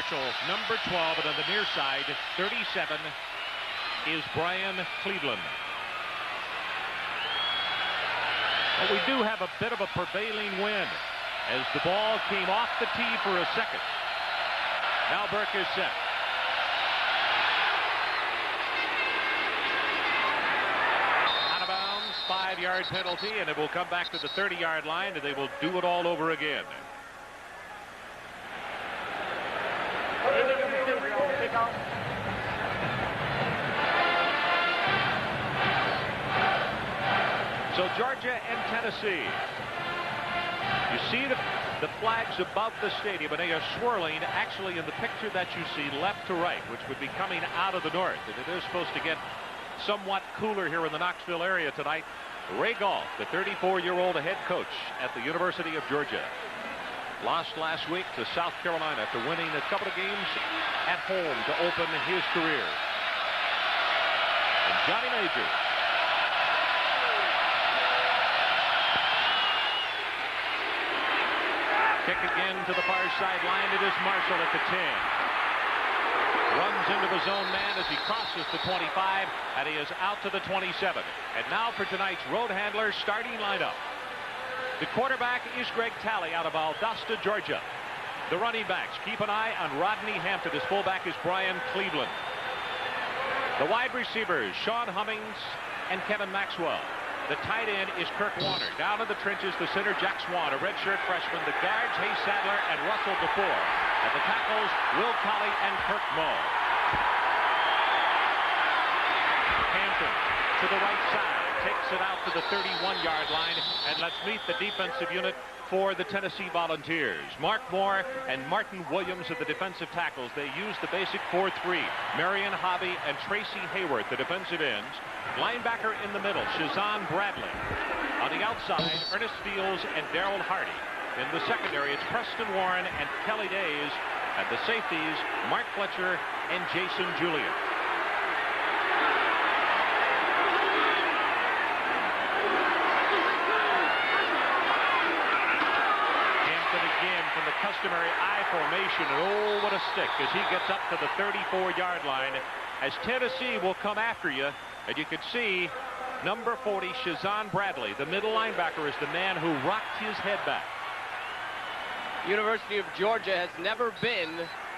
Marshall, number 12, and on the near side, 37, is Brian Cleveland. But we do have a bit of a prevailing wind as the ball came off the tee for a second. Now Burke is set. Out of bounds, 5-yard penalty, and it will come back to the 30-yard line, and they will do it all over again. So Georgia and Tennessee. You see the flags above the stadium, and they are swirling actually in the picture that you see left to right, which would be coming out of the north. And it is supposed to get somewhat cooler here in the Knoxville area tonight. Ray Goff, the 34-year-old head coach at the University of Georgia, lost last week to South Carolina after winning a couple of games at home to open his career. And Johnny Majors. Kick again to the far sideline. It is Marshall at the 10. Runs into the zone man as he crosses the 25, and he is out to the 27. And now for tonight's road handler starting lineup. The quarterback is Greg Talley out of Valdosta, Georgia. The running backs, keep an eye on Rodney Hampton. His fullback is Brian Cleveland. The wide receivers, Sean Hummings and Kevin Maxwell. The tight end is Kirk Warner. Down in the trenches, the center, Jack Swan, a redshirt freshman. The guards, Hayes Sadler and Russell DeFore. At the tackles, Will Colley and Kirk Moe. Hampton to the right side, takes it out to the 31-yard line, and let's meet the defensive unit for the Tennessee Volunteers. Mark Moore and Martin Williams are the defensive tackles. They use the basic 4-3. Marion Hobby and Tracy Hayward, the defensive ends. Linebacker in the middle, Shazan Bradley. On the outside, Ernest Fields and Darrell Hardy. In the secondary, it's Preston Warren and Kelly Days. At the safeties, Mark Fletcher and Jason Julian. From the customary I formation, and oh, what a stick as he gets up to the 34-yard line, as Tennessee will come after you. And you can see number 40, Shazan Bradley, the middle linebacker, is the man who rocked his head back. University of Georgia has never been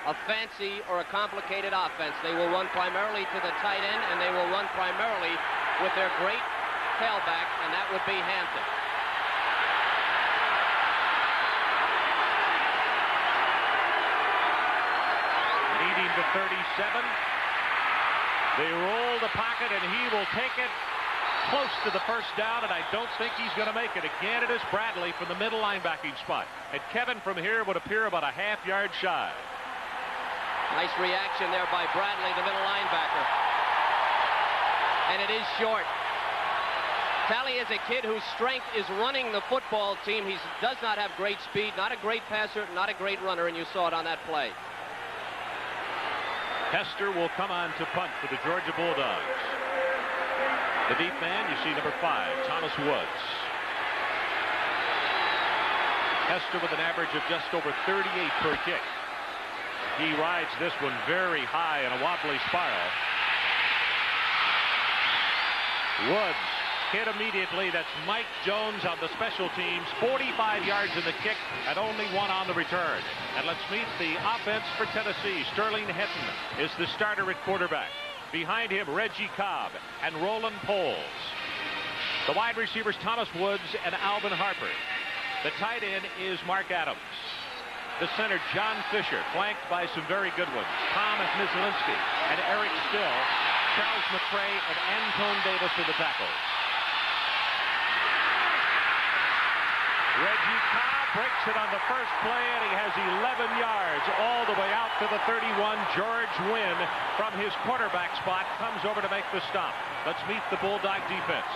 a fancy or a complicated offense. They will run primarily to the tight end, and they will run primarily with their great tailback, and that would be Hampton. To 37. They roll the pocket, and he will take it close to the first down, and I don't think he's going to make it. Again, it is Bradley from the middle linebacking spot. And Kevin from here would appear about a half-yard shy. Nice reaction there by Bradley, the middle linebacker. And it is short. Talley is a kid whose strength is running the football team. He does not have great speed, not a great passer, not a great runner, and you saw it on that play. Hester will come on to punt for the Georgia Bulldogs. The deep man, you see number 5, Thomas Woods. Hester with an average of just over 38 per kick. He rides this one very high in a wobbly spiral. Woods hit immediately. That's Mike Jones on the special teams. 45 yards in the kick and only 1 on the return. And let's meet the offense for Tennessee. Sterling Henton is the starter at quarterback. Behind him, Reggie Cobb and Roland Poles. The wide receivers, Thomas Woods and Alvin Harper. The tight end is Mark Adams. The center, John Fisher, flanked by some very good ones. Tom Mislinski and Eric Still. Charles McCray and Antone Davis are the tackles. Reggie Cobb breaks it on the first play, and he has 11 yards all the way out to the 31. George Wynn from his quarterback spot comes over to make the stop. Let's meet the Bulldog defense.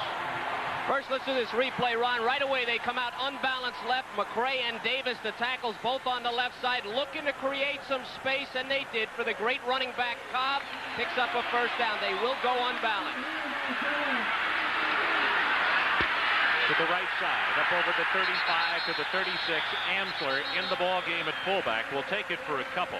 First, let's do this replay, Ron. Right away, they come out unbalanced left. McCray and Davis, the tackles, both on the left side, looking to create some space, and they did for the great running back. Cobb picks up a first down. They will go unbalanced. To the right side, up over the 35 to the 36. Amsler in the ball game at fullback will take it for a couple.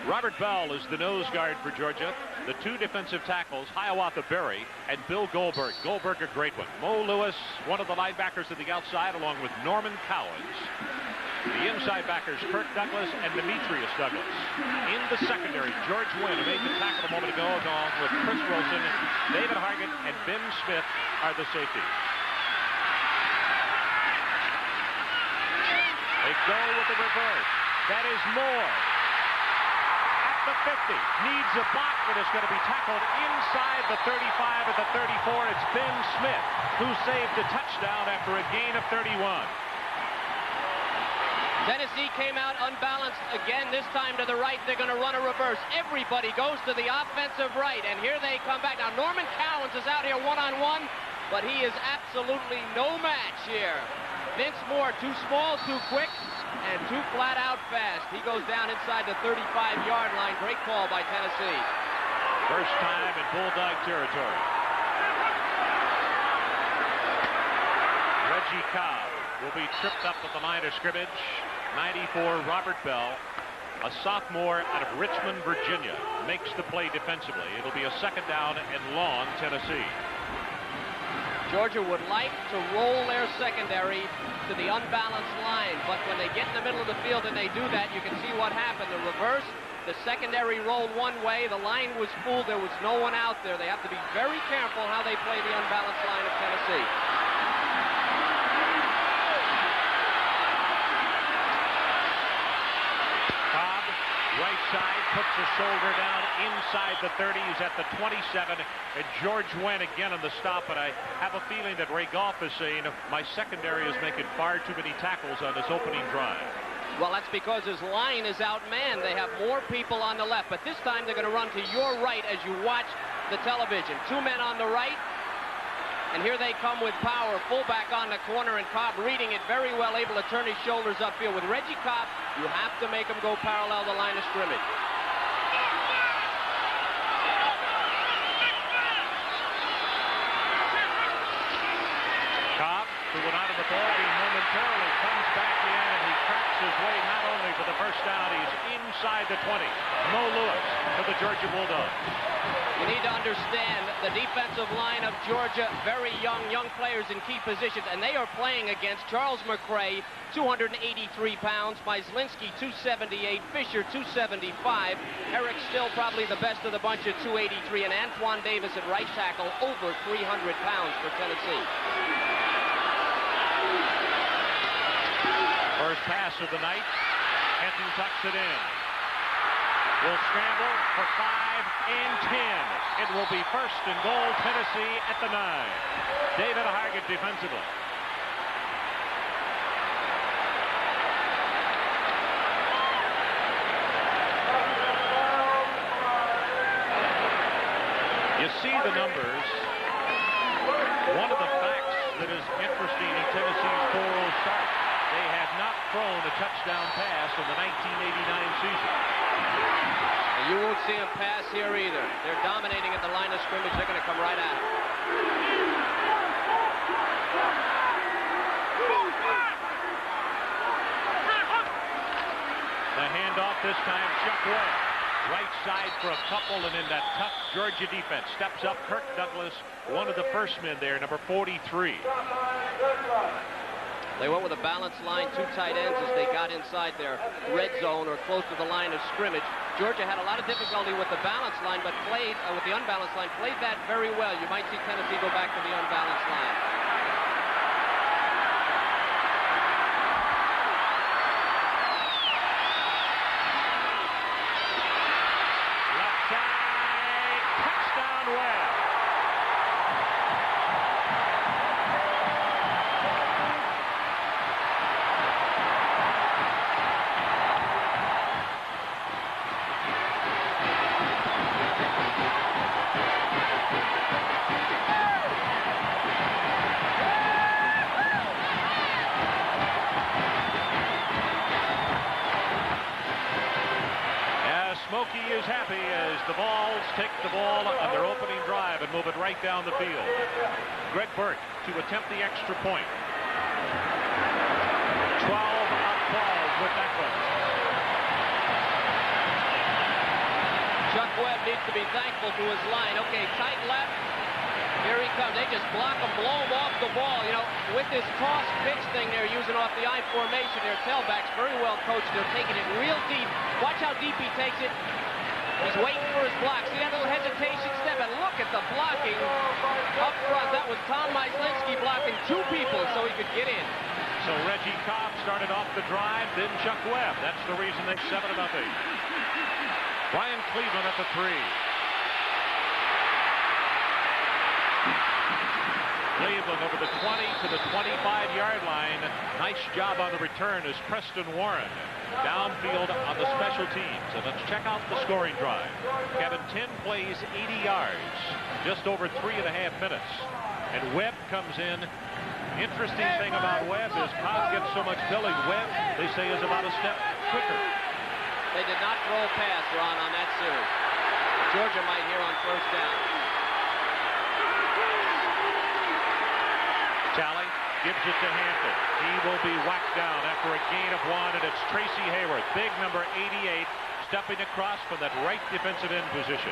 Robert Bell is the nose guard for Georgia. The two defensive tackles, Hiawatha Berry and Bill Goldberg. Goldberg, a great one. Mo Lewis, one of the linebackers at the outside, along with Norman Cowens. The inside backers, Kirk Douglas and Demetrius Douglas. In the secondary, George Wynn, who made the tackle a moment ago, along with Chris Wilson, David Hargett, and Ben Smith are the safeties. They go with the reverse. That is Moore. The 50, needs a block, but is going to be tackled inside the 35 at the 34. It's Ben Smith who saved a touchdown after a gain of 31. Tennessee came out unbalanced again, this time to the right. They're going to run a reverse. Everybody goes to the offensive right, and here they come back. Now, Norman Cowens is out here one-on-one, but he is absolutely no match here. Vince Moore, too small, too quick, and too flat out fast. He goes down inside the 35-yard line. Great call by Tennessee. First time in Bulldog territory. Reggie Cobb will be tripped up at the line of scrimmage. 94, Robert Bell, a sophomore out of Richmond, Virginia, makes the play defensively. It'll be a second down and long, Tennessee. Georgia would like to roll their secondary to the unbalanced line, but when they get in the middle of the field and they do that, you can see what happened. The reverse, the secondary rolled one way, the line was full, there was no one out there. They have to be very careful how they play the unbalanced line of Tennessee. Cobb, right side, puts the shoulder down inside the 30. He's at the 27. And George Wynn again on the stop, but I have a feeling that Ray Goff is saying my secondary is making far too many tackles on this opening drive. Well, that's because his line is outmanned. They have more people on the left, but this time they're going to run to your right as you watch the television. Two men on the right, and here they come with power. Fullback on the corner, and Cobb reading it very well, able to turn his shoulders upfield. With Reggie Cobb, you have to make him go parallel the line of scrimmage. Cobb, who went out of the ball game momentarily, comes back in, and he cracks his way not only for the first down, he's inside the 20. Mo Lewis for the Georgia Bulldogs. You need to understand the defensive line of Georgia, very young players in key positions, and they are playing against Charles McCray, 283 pounds, Myslinski, 278, Fisher, 275, Eric Still probably the best of the bunch at 283, and Antoine Davis at right tackle, over 300 pounds for Tennessee. First pass of the night. Henton tucks it in. Will scramble for 5 and 10. It will be first and goal, Tennessee at the 9. David Hargett defensively. You see the numbers. One of the facts that is interesting in Tennessee's 4-0 start, they have not thrown a touchdown pass in the 1989 season. And you won't see them pass here either. They're dominating at the line of scrimmage. They're going to come right at it. The handoff this time, Chuck Webb. Right side for a couple, and then that tough Georgia defense steps up. Kirk Douglas, one of the first men there, number 43. They went with a balanced line, two tight ends as they got inside their red zone or close to the line of scrimmage. Georgia had a lot of difficulty with the balanced line, but played with the unbalanced line, played that very well. You might see Tennessee go back to the unbalanced line. Left side, touchdown Webb. Smokey is happy as the Vols take the ball on their opening drive and move it right down the field. Greg Burke to attempt the extra point. 12 out balls with that one. needs to be thankful to his line. Okay, tight left. Here he comes. They just block him, blow him off the ball. You know, with this toss pitch thing they're using off the I formation, their tailbacks very well coached. They're taking it real deep. Watch how deep he takes it. He's waiting for his block. See that little hesitation step? And look at the blocking up front. That was Tom Myslinski blocking two people so he could get in. So Reggie Cobb started off the drive, then Chuck Webb. That's the reason they're 7-0. Brian Cleveland at the 3. Cleveland over the 20 to the 25-yard line. Nice job on the return is Preston Warren. Downfield on the special teams. And let's check out the scoring drive. Kevin, 10 plays, 80 yards. Just over 3.5 minutes. And Webb comes in. Interesting thing about Webb is Cobb gets so much billing. Webb, they say, is about a step quicker. They did not throw a pass, Ron, on that series. Georgia might hear on first down. Talley gives it to Hampton. He will be whacked down after a gain of 1, and it's Tracy Hayward, big number 88, stepping across from that right defensive end position.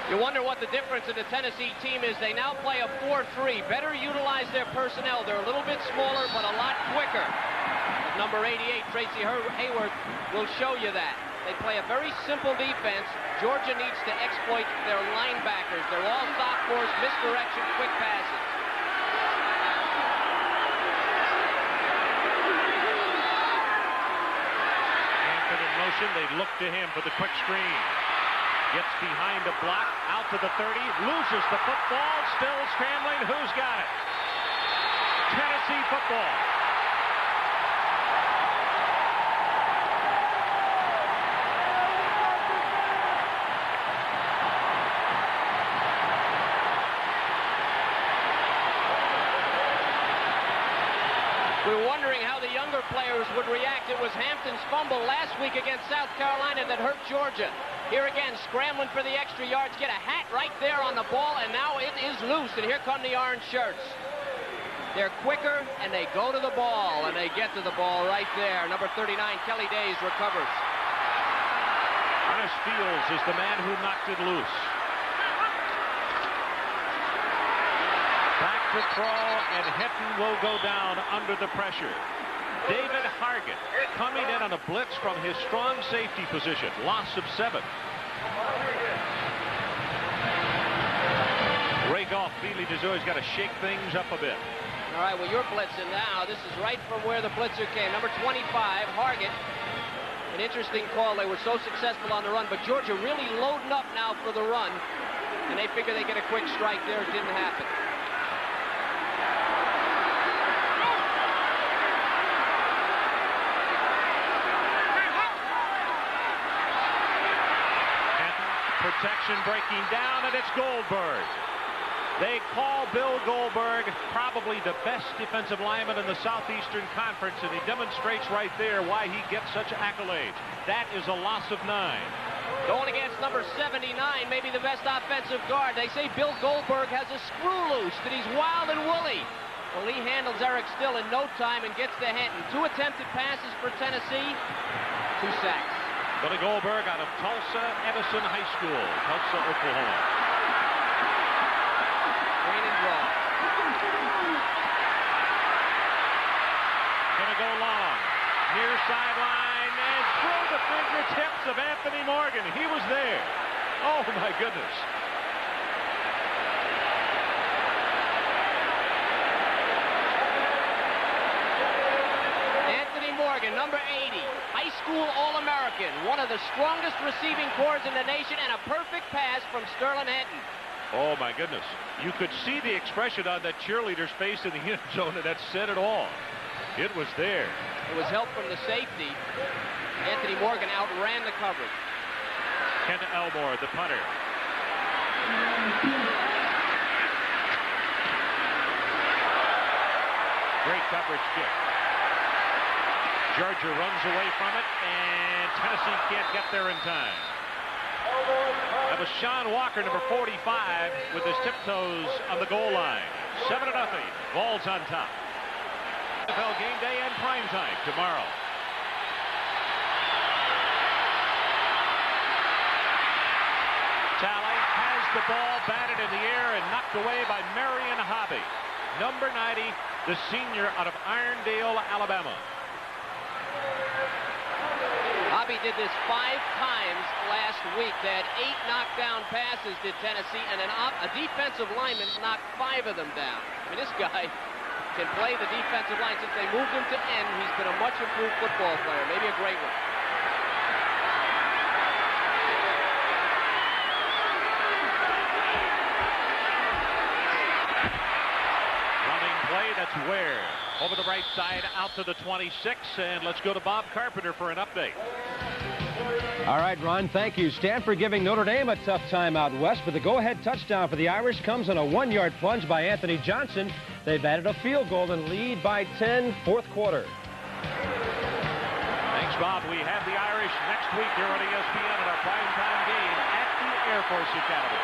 You wonder what the difference in the Tennessee team is. They now play a 4-3. Better utilize their personnel. They're a little bit smaller, but a lot quicker. Number 88, Tracy Hayward, will show you that. They play a very simple defense. Georgia needs to exploit their linebackers. They're all sophomores, misdirection, quick passes. They look to him for the quick screen. Gets behind a block, out to the 30, loses the football, still scrambling. Who's got it? Tennessee football. We were wondering how the younger players would react. It was Hampton's fumble last week against South Carolina that hurt Georgia. Here again, scrambling for the extra yards. Get a hat right there on the ball, and now it is loose. And here come the orange shirts. They're quicker, and they go to the ball, and they get to the ball right there. Number 39, Kelly Days, recovers. Ernest Fields is the man who knocked it loose. Back to throw, and Hinton will go down under the pressure. David Hargett coming in on a blitz from his strong safety position. Loss of 7. Ray Goff feeling as though he's got to shake things up a bit. All right, well, you're blitzing now. This is right from where the blitzer came. Number 25, Hargett. An interesting call. They were so successful on the run, but Georgia really loading up now for the run. And they figure they get a quick strike there. It didn't happen. Protection breaking down, and it's Goldberg. They call Bill Goldberg probably the best defensive lineman in the Southeastern Conference, and he demonstrates right there why he gets such accolades. That is a loss of 9. Going against number 79, maybe the best offensive guard. They say Bill Goldberg has a screw loose, that he's wild and woolly. Well, he handles Eric Still in no time and gets to Hinton. 2 attempted passes for Tennessee, 2 sacks. Billy Goldberg out of Tulsa Edison High School, Tulsa, Oklahoma. Green and draw. Gonna go long. Near sideline and through the fingertips of Anthony Morgan. He was there. Oh my goodness. Morgan, number 80, high school All-American, one of the strongest receiving corps in the nation, and a perfect pass from Sterling Hinton. Oh, my goodness. You could see the expression on that cheerleader's face in the end zone, and that said it all. It was there. It was help from the safety. Anthony Morgan outran the coverage. Kent Elmore, the punter. Great coverage kick. Georgia runs away from it, and Tennessee can't get there in time. That was Sean Walker, number 45, with his tiptoes on the goal line. 7-0. Vols on top. NFL game day and primetime tomorrow. the ball, batted in the air, and knocked away by Marion Hobby. Number 90, the senior out of Irondale, Alabama. Hobby did this 5 times last week. They had 8 knockdown passes, did Tennessee, and a defensive lineman knocked 5 of them down. I mean, this guy can play the defensive line. Since they moved him to end, he's been a much improved football player, maybe a great one. That's Ware over the right side out to the 26, and let's go to Bob Carpenter for an update. All right, Ron, thank you. Stanford giving Notre Dame a tough time out west, but the go-ahead touchdown for the Irish comes on a 1-yard plunge by Anthony Johnson. They've added a field goal and lead by 10, fourth quarter. Thanks, Bob. We have the Irish next week here on ESPN in our primetime game at the Air Force Academy.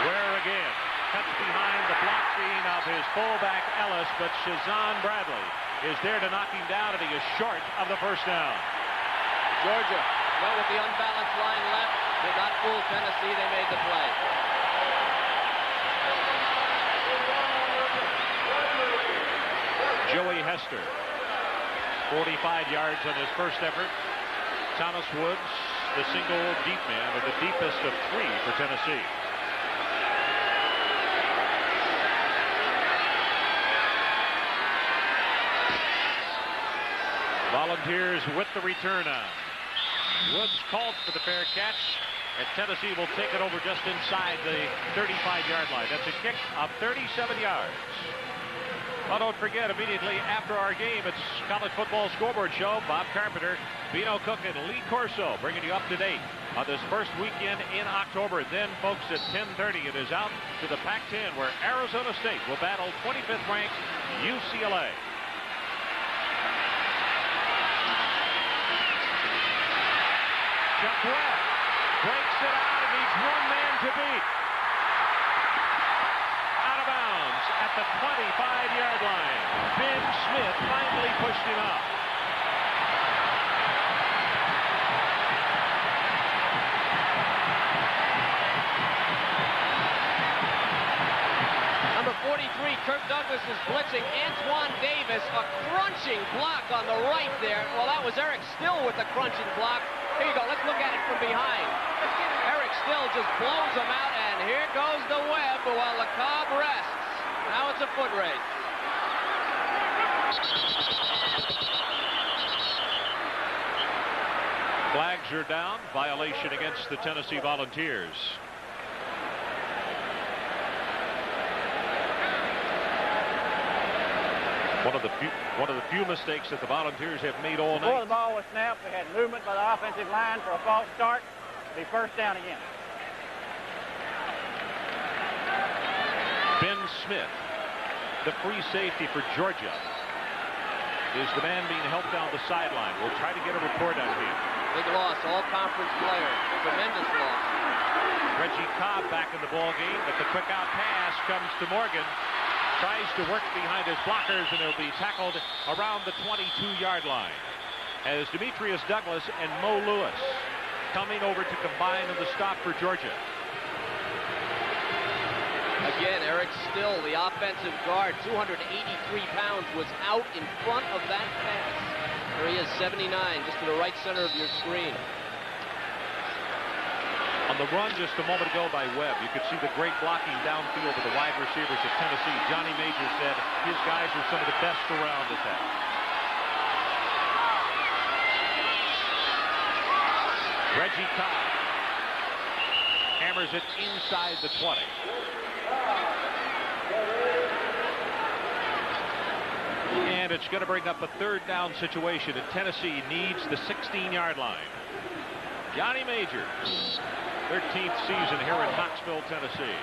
Ware again. Cuts behind the blocking of his fullback Ellis, but Shazan Bradley is there to knock him down, and he is short of the first down. Georgia went with the unbalanced line left. Did not fool Tennessee. They made the play. Joey Hester, 45 yards on his first effort. Thomas Woods, the single deep man, or the deepest of 3 for Tennessee. Volunteers with the return on. Woods called for the fair catch, and Tennessee will take it over just inside the 35-yard line. That's a kick of 37 yards. Well, don't forget, immediately after our game, it's College Football Scoreboard Show. Bob Carpenter, Bino Cook, and Lee Corso bringing you up to date on this first weekend in October. Then, folks, at 10:30, it is out to the Pac-10, where Arizona State will battle 25th-ranked UCLA. Chuck Webb breaks it out and needs one man to beat. Out of bounds at the 25-yard line. Ben Smith finally pushed him out. Number 43, Kirk Douglas is blitzing Antoine Davis. A crunching block on the right there. Well, that was Eric Still with the crunching block. Here you go. Let's look at it from behind. Eric Still just blows him out, and here goes the Webb while LeCobb rests. Now it's a foot race. Flags are down. Violation against the Tennessee Volunteers. One of the few mistakes that the Volunteers have made all night. Before the ball was snapped, we had movement by the offensive line for a false start. It'll be first down again. Ben Smith, the free safety for Georgia, is the man being helped down the sideline. We'll try to get a report on him. Big loss, all-conference player. Tremendous loss. Reggie Cobb back in the ball game, but the quick out pass comes to Morgan. Tries to work behind his blockers, and he'll be tackled around the 22-yard line. As Demetrius Douglas and Mo Lewis coming over to combine in the stop for Georgia. Again, Eric Still, the offensive guard, 283 pounds, was out in front of that pass. There he is, 79, just to the right center of your screen. On the run just a moment ago by Webb, you could see the great blocking downfield of the wide receivers at Tennessee. Johnny Major said his guys are some of the best around at that. Reggie Cobb hammers it inside the 20. And it's going to bring up a third down situation, and Tennessee needs the 16-yard line. Johnny Major, 13th season here in Knoxville, Tennessee.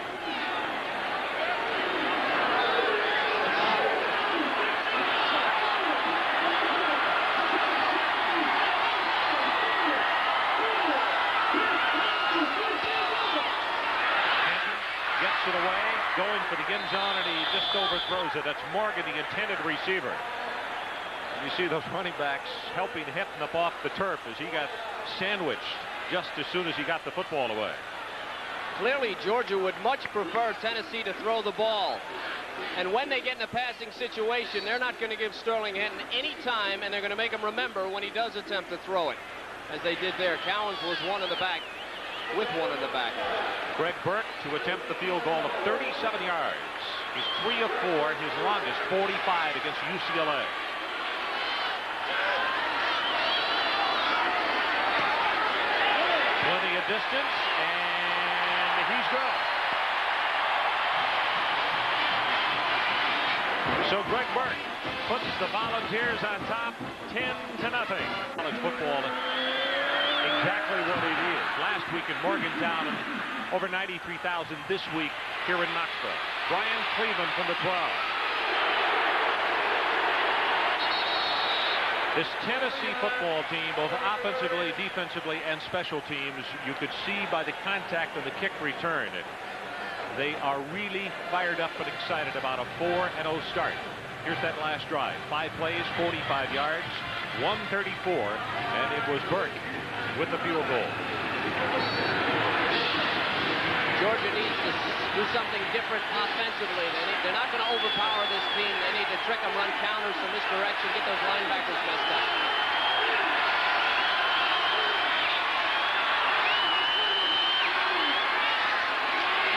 Gets it away, going for the end zone, and he just overthrows it. That's Morgan, the intended receiver. And you see those running backs helping Hetnop off the turf as he got sandwiched just as soon as he got the football away. Clearly, Georgia would much prefer Tennessee to throw the ball. And when they get in a passing situation, they're not going to give Sterling Henton any time, and they're going to make him remember when he does attempt to throw it, as they did there. Cowens was one in the back, with one in the back. Greg Burke to attempt the field goal of 37 yards. He's 3 of 4, his longest 45 against UCLA. Plenty of distance, and he's good. So Greg Burke puts the Volunteers on top 10-0. College football, exactly what it is. Last week in Morgantown, and over 93,000 this week here in Knoxville. Brian Cleveland from the 12. This Tennessee football team, both offensively, defensively, and special teams, you could see by the contact and the kick return, they are really fired up and excited about a 4-0 start. Here's that last drive. 5 plays, 45 yards, 134, and it was Burke with the field goal. Georgia needs to do something different offensively. They're not going to overpower this team. They need to trick them, run counters, some misdirection, get those linebackers messed up.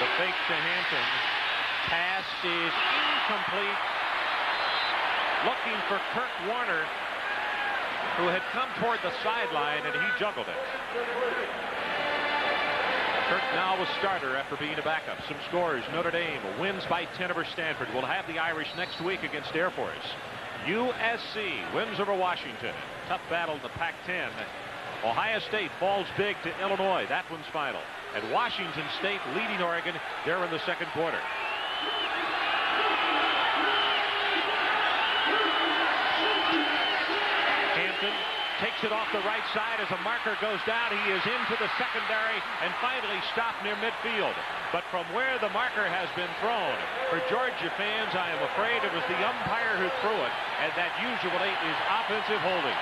The fake to Hampton. Pass is incomplete. Looking for Kurt Warner, who had come toward the sideline, and he juggled it. Kirk now a starter after being a backup. Some scores. Notre Dame wins by 10 over Stanford. We'll have the Irish next week against Air Force. USC wins over Washington. Tough battle in the Pac-10. Ohio State falls big to Illinois. That one's final. And Washington State leading Oregon there in the second quarter. Hampton takes it off the right side as a marker goes down. He is into the secondary and finally stopped near midfield. But from where the marker has been thrown, for Georgia fans, I am afraid it was the umpire who threw it, and that usually is offensive holding.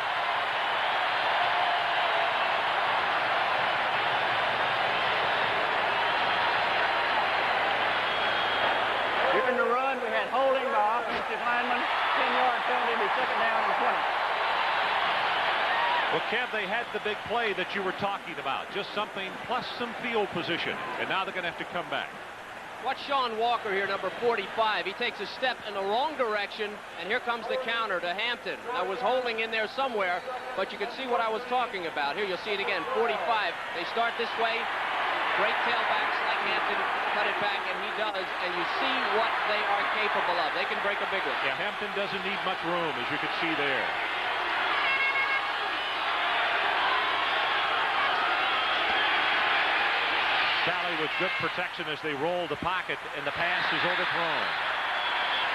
During the run, we had holding by offensive lineman, 10-yard penalty, be second down and 20. Well, Kev, they had the big play that you were talking about. Just something plus some field position. And now they're going to have to come back. Watch Sean Walker here, number 45. He takes a step in the wrong direction, and here comes the counter to Hampton. I was holding in there somewhere, but you can see what I was talking about. Here you'll see it again, 45. They start this way. Great tailbacks like Hampton cut it back, and he does. And you see what they are capable of. They can break a big one. Yeah, Hampton doesn't need much room, as you can see there. Sally with good protection as they roll the pocket, and the pass is overthrown.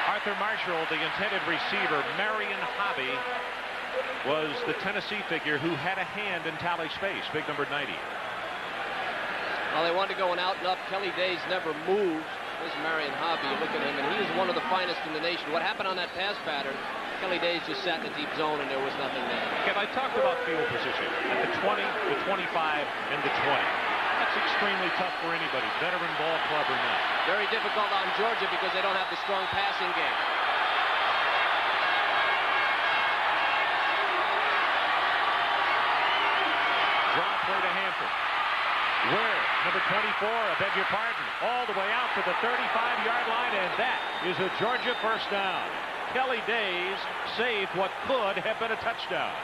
Arthur Marshall, the intended receiver. Marion Hobby was the Tennessee figure who had a hand in Tally's face, big number 90. Well, they wanted to go an out and up. Kelly Days never moved. There's Marion Hobby. You look at him, and he is one of the finest in the nation. What happened on that pass pattern? Kelly Days just sat in the deep zone, and there was nothing there. Kev, I talked about field position at the 20, the 25, and the 20. That's extremely tough for anybody, veteran ball club or not. Very difficult on Georgia because they don't have the strong passing game. Draw play to Hampton. Where? Number 24, I beg your pardon, all the way out to the 35-yard line, and that is a Georgia first down. Kelly Days saved what could have been a touchdown.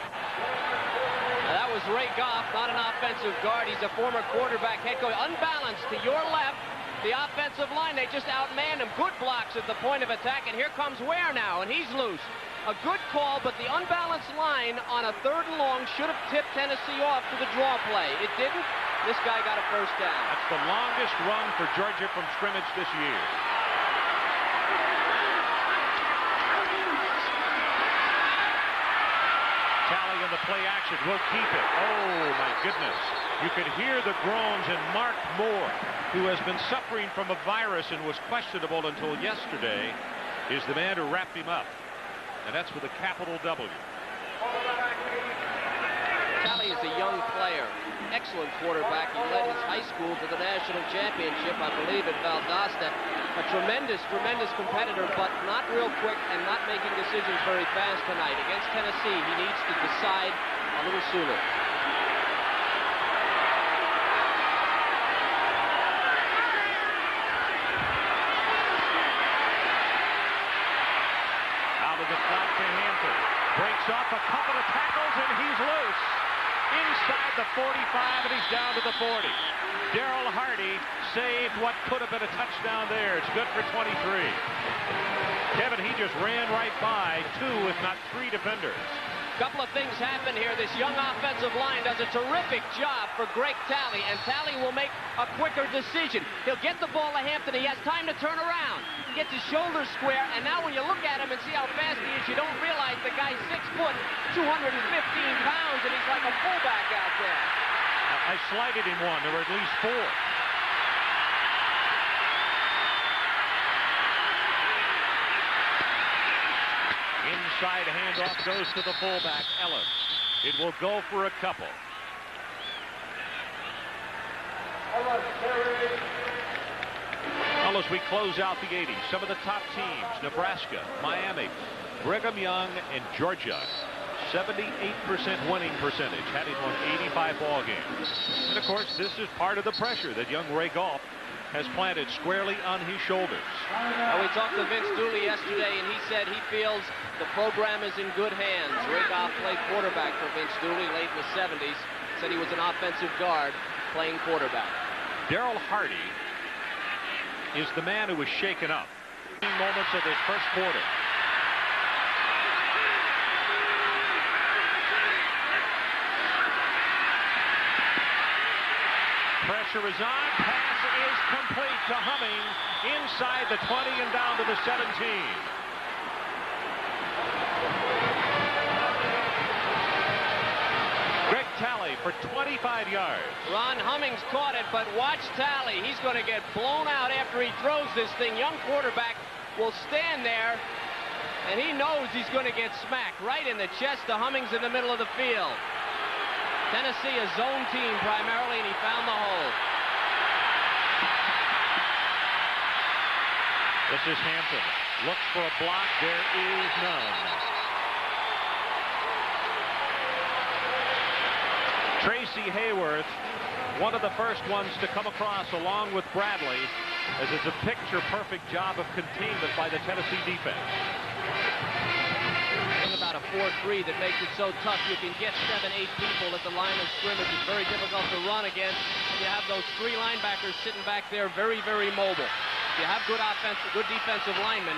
Now that was Ray Goff, not an offensive guard. He's a former quarterback head coach. Unbalanced to your left. The offensive line, they just outmanned him. Good blocks at the point of attack, and here comes Ware now, and he's loose. A good call, but the unbalanced line on a 3rd and long should have tipped Tennessee off to the draw play. It didn't. This guy got a first down. That's the longest run for Georgia from scrimmage this year. Tally in the play action will keep it. Oh, my goodness. You could hear the groans, and Mark Moore, who has been suffering from a virus and was questionable until yesterday, is the man who wrapped him up. And that's with a capital W. Tally is a young player. excellent quarterback. He led his high school to the national championship, I believe, at Valdosta. A tremendous, tremendous competitor, but not real quick and not making decisions very fast tonight. Against Tennessee, he needs to decide a little sooner. Out of the flat to Hampton. Breaks off a couple of tackles, and he's loose. Inside the 45, and he's down to the 40. Daryl Hardy saved what could have been a touchdown there. It's good for 23. Kevin, he just ran right by 2, if not 3 defenders. Couple of things happen here. This young offensive line does a terrific job for Greg Talley, and Talley will make a quicker decision. He'll get the ball to Hampton. He has time to turn around. He gets his shoulders square, and now when you look at him and see how fast he is, you don't realize the guy's 6 foot, 215 pounds, and he's like a fullback out there. I slighted him one. There were at least 4. Inside handoff goes to the fullback, Ellis. It will go for a couple. Well, as we close out the 80s, some of the top teams, Nebraska, Miami, Brigham Young, and Georgia. 78% winning percentage, having won 85 ball games. And of course, this is part of the pressure that young Ray Goff has planted squarely on his shoulders. We talked to Vince Dooley yesterday, and he said he feels the program is in good hands. Ray Goff played quarterback for Vince Dooley late in the 70s. Said he was an offensive guard playing quarterback. Daryl Hardy is the man who was shaken up. Moments of this first quarter. Pressure is on. Pass is complete to Humming inside the 20 and down to the 17. Greg Talley for 25 yards. Ron Hummings caught it, but watch Talley. He's going to get blown out after he throws this thing. Young quarterback will stand there, and he knows he's going to get smacked right in the chest to Hummings in the middle of the field. Tennessee, a zone team primarily, and he found the hole. This is Hampton. Looks for a block. There is none. Tracy Hayworth, one of the first ones to come across along with Bradley, as it's a picture-perfect job of containment by the Tennessee defense. About a 4-3 that makes it so tough. You can get 7-8 people at the line of scrimmage. It's very difficult to run against. You have those 3 linebackers sitting back there very, very mobile. If you have good defensive linemen,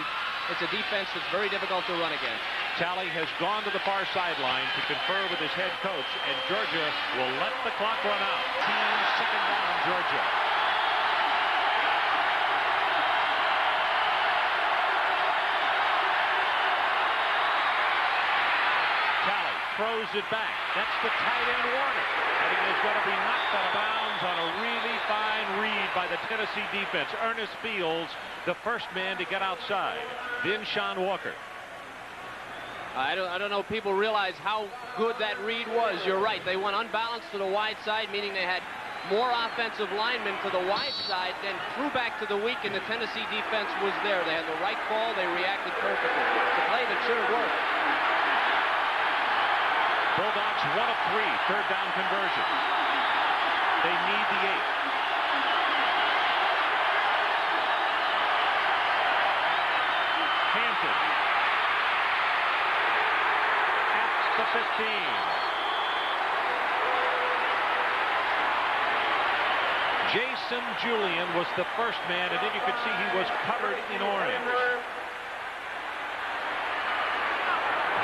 it's a defense that's very difficult to run against. Talley has gone to the far sideline to confer with his head coach, and Georgia will let the clock run out. Team second down, Georgia. Throws it back. That's the tight end Warner. And he is going to be knocked out of bounds on a really fine read by the Tennessee defense. Ernest Fields, the first man to get outside. Then Sean Walker. I don't know if people realize how good that read was. You're right. They went unbalanced to the wide side, meaning they had more offensive linemen to the wide side, then threw back to the weak, and the Tennessee defense was there. They had the right call. They reacted perfectly. It's a play that should have worked. Bulldogs 1 of 3, third down conversion. They need the 8. Hampton at the 15. Jason Julian was the first man, and then you could see he was covered in orange.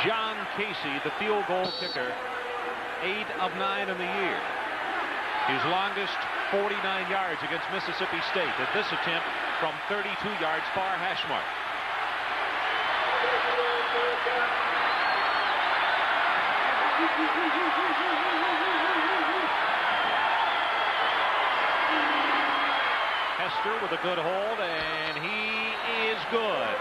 John Casey, the field goal kicker, 8 of 9 in the year. His longest 49 yards against Mississippi State. At this attempt from 32 yards far hash mark. Hester with a good hold, and he is good.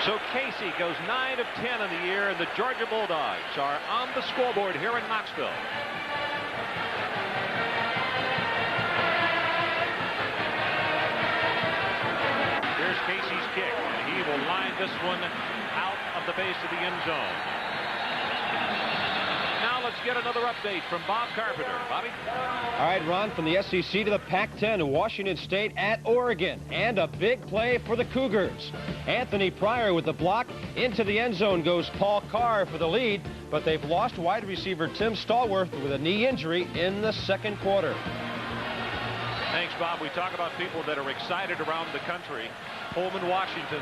So Casey goes 9 of 10 in the year, and the Georgia Bulldogs are on the scoreboard here in Knoxville. Here's Casey's kick, and he will line this one out of the base of the end zone. Now let's get another update from Bob Carpenter. Bobby? All right, Ron, from the SEC to the Pac-10, Washington State at Oregon, and a big play for the Cougars. Anthony Pryor with the block. Into the end zone goes Paul Carr for the lead, but they've lost wide receiver Tim Stallworth with a knee injury in the second quarter. Thanks, Bob. We talk about people that are excited around the country. Pullman, Washington,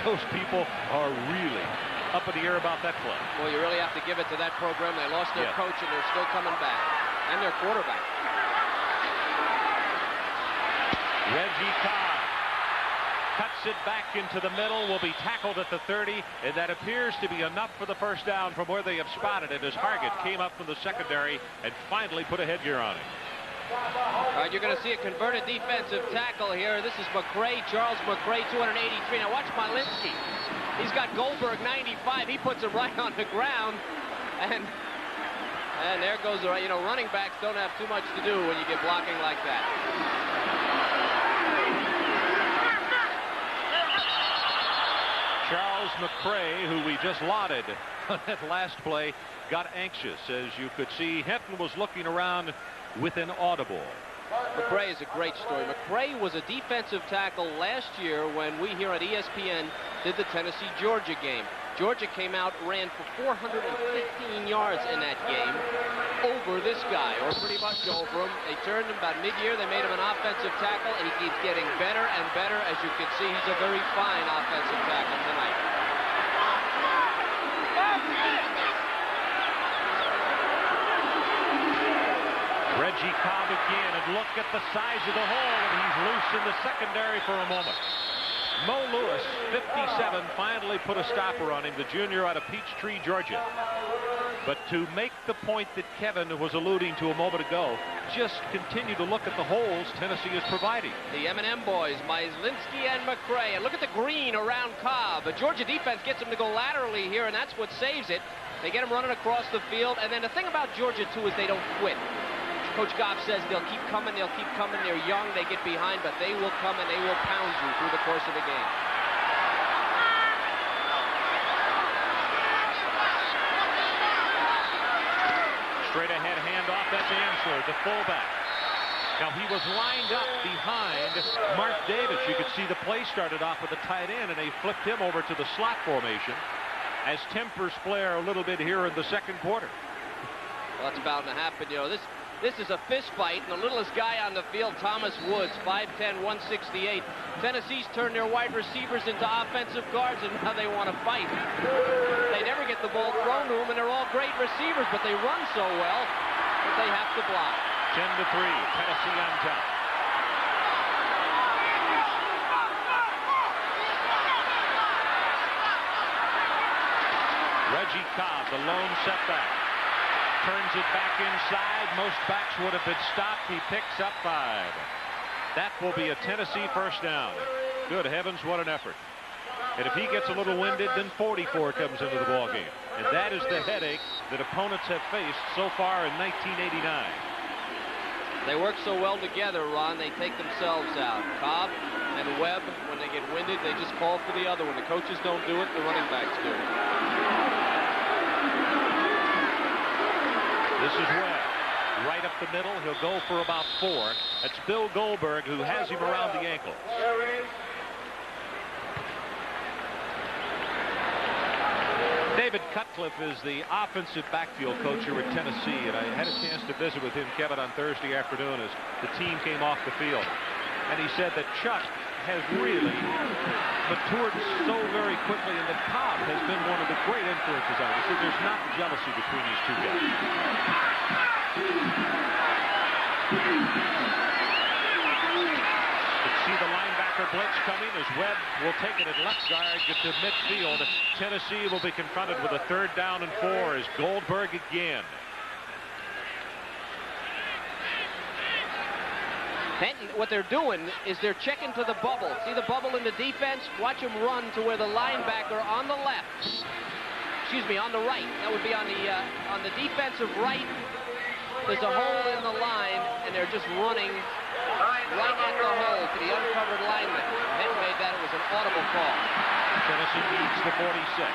those people are really up in the air about that play. Well, you really have to give it to that program. They lost their coach, and they're still coming back. And their quarterback. Reggie Cobb cuts it back into the middle, will be tackled at the 30, and that appears to be enough for the first down from where they have spotted it as Hargett came up from the secondary and finally put a headgear on him. All right, you're going to see a converted defensive tackle here. This is McCray, Charles McCray, 283. Now watch Malinsky. He's got Goldberg, 95. He puts him right on the ground, and there goes the, you know, running backs don't have too much to do when you get blocking like that. Charles McCray, who we just lauded on that last play, got anxious. As you could see, Hinton was looking around with an audible. McCray is a great story. McCray was a defensive tackle last year when we here at ESPN did the Tennessee-Georgia game. Georgia came out, ran for 415 yards in that game over this guy, or pretty much over him. They turned him about mid-year. They made him an offensive tackle, and he keeps getting better and better. As you can see, he's a very fine offensive tackle tonight. Reggie Cobb again, and look at the size of the hole, and he's loose in the secondary for a moment. Mo Lewis, 57, finally put a stopper on him, the junior out of Peachtree, Georgia. But to make the point that Kevin was alluding to a moment ago, just continue to look at the holes Tennessee is providing. The M&M boys, Malinsky and McCray. And look at the green around Cobb. The Georgia defense gets him to go laterally here, and that's what saves it. They get him running across the field. And then the thing about Georgia, too, is they don't quit. Coach Goff says they'll keep coming, they're young, they get behind, but they will come and they will pound you through the course of the game. Straight ahead handoff, that's Ansler, the fullback. Now he was lined up behind Mark Davis. You could see the play started off with a tight end, and they flipped him over to the slot formation as tempers flare a little bit here in the second quarter. Well, that's about to happen. You know, this is a fist fight, and the littlest guy on the field, Thomas Woods, 5'10", 168. Tennessee's turned their wide receivers into offensive guards, and now they want to fight. They never get the ball thrown to them, and they're all great receivers, but they run so well that they have to block. 10-3, Tennessee on top. Reggie Cobb, the lone setback. Turns it back inside. Most backs would have been stopped. He picks up 5. That will be a Tennessee first down. Good heavens, what an effort. And if he gets a little winded, then 44 comes into the ballgame. And that is the headache that opponents have faced so far in 1989. They work so well together, Ron, they take themselves out. Cobb and Webb, when they get winded, they just call for the other. When the coaches don't do it, the running backs do. This is Webb, right up the middle. He'll go for about 4. That's Bill Goldberg, who has him around the ankle. David Cutcliffe is the offensive backfield coach here at Tennessee, and I had a chance to visit with him, Kevin, on Thursday afternoon as the team came off the field. And he said that Chuck has really matured so very quickly, and that Cobb has been one of the great influences on him. He said there's not jealousy between these two guys. You see the linebacker blitz coming as Webb will take it at left guard, get to midfield. Tennessee will be confronted with a 3rd down and 4 as Goldberg again. Benton, what they're doing is they're checking to the bubble. See the bubble in the defense? Watch them run to where the linebacker on the left, excuse me, on the right. That would be on the defensive right. There's a hole in the line, and they're just running right at the hole to the uncovered lineman. Benton made that. It was an audible call. Tennessee needs the 46.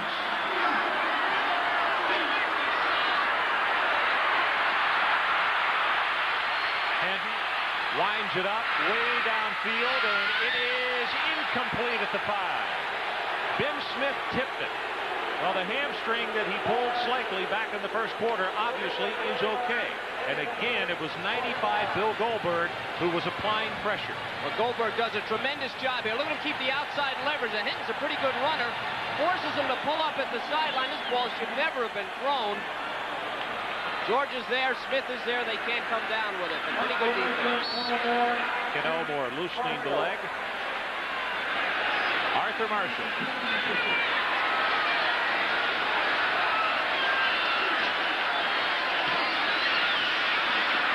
Hanton winds it up way downfield, and it is incomplete at the 5. Ben Smith tipped it. Well, the hamstring that he pulled slightly back in the first quarter obviously is okay. And again, it was 95 Bill Goldberg who was applying pressure. Well, Goldberg does a tremendous job here. Look at him keep the outside leverage. And Hinton's a pretty good runner. Forces him to pull up at the sideline. This ball should never have been thrown. George is there. Smith is there. They can't come down with it. But pretty good defense. Ken Elmore loosening the leg. Arthur Marshall.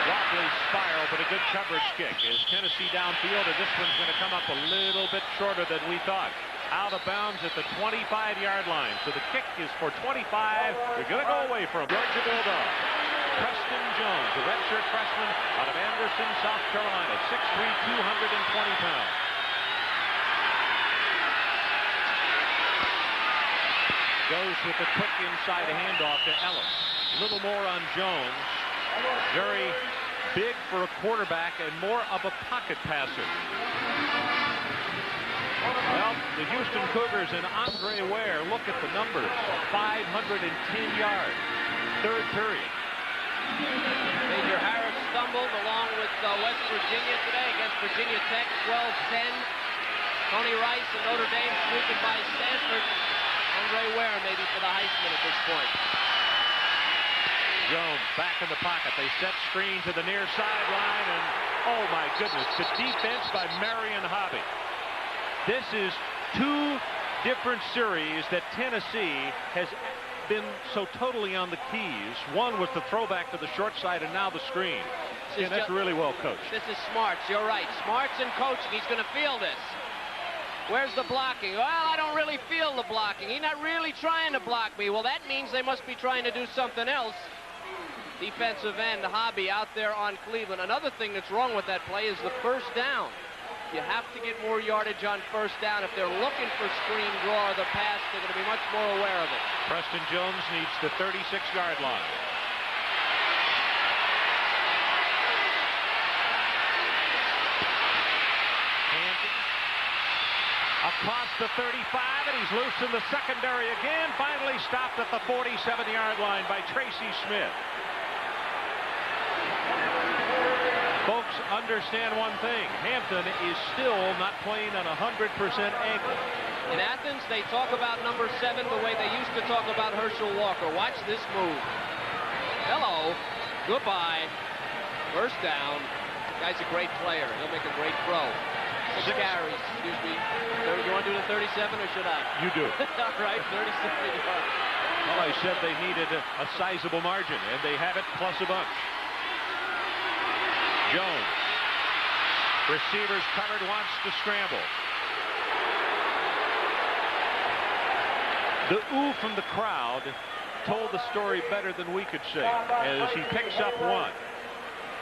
Wobbly spiral, but a good coverage kick. Is Tennessee downfield, and this one's going to come up a little bit shorter than we thought. Out of bounds at the 25-yard line. So the kick is for 25. They're going to go away from Georgia Bulldog. Preston Jones, the redshirt freshman out of Anderson, South Carolina, 6'3", 220 pounds. Goes with the quick inside handoff to Ellis. A little more on Jones. Very big for a quarterback and more of a pocket passer. Well, the Houston Cougars and Andre Ware, look at the numbers. 510 yards. Third period. Major Harris stumbled along with West Virginia today against Virginia Tech, 12-10. Tony Rice and Notre Dame squeaking by Stanford. Andre Ware maybe for the Heisman at this point. Jones back in the pocket. They set screen to the near sideline, and oh my goodness, the defense by Marion Hobby. This is two different series that Tennessee has been so totally on the keys. One was the throwback to the short side, and now the screen. And that's really well coached. This is Smarts. You're right. Smarts and coaching. He's going to feel this. Where's the blocking? Well, I don't really feel the blocking. He's not really trying to block me. Well, that means they must be trying to do something else. Defensive end, Hobby out there on Cleveland. Another thing that's wrong with that play is the first down. You have to get more yardage on first down. If they're looking for screen draw or the pass, they're going to be much more aware of it. Preston Jones needs the 36-yard line. Across the 35, and he's loose in the secondary again. Finally stopped at the 47-yard line by Tracy Smith. Folks, understand one thing. Hampton is still not playing on 100% ankle. In Athens, they talk about number 7 the way they used to talk about Herschel Walker. Watch this move. Hello. Goodbye. First down. Guy's a great player. He'll make a great throw. 6 carries. Excuse me. You want to do the 37 or should I? You do. All right, 37 yards. Well, I said they needed a sizable margin, and they have it plus a bunch. Jones. Receivers covered, wants to scramble. The ooh from the crowd told the story better than we could say as he picks up one.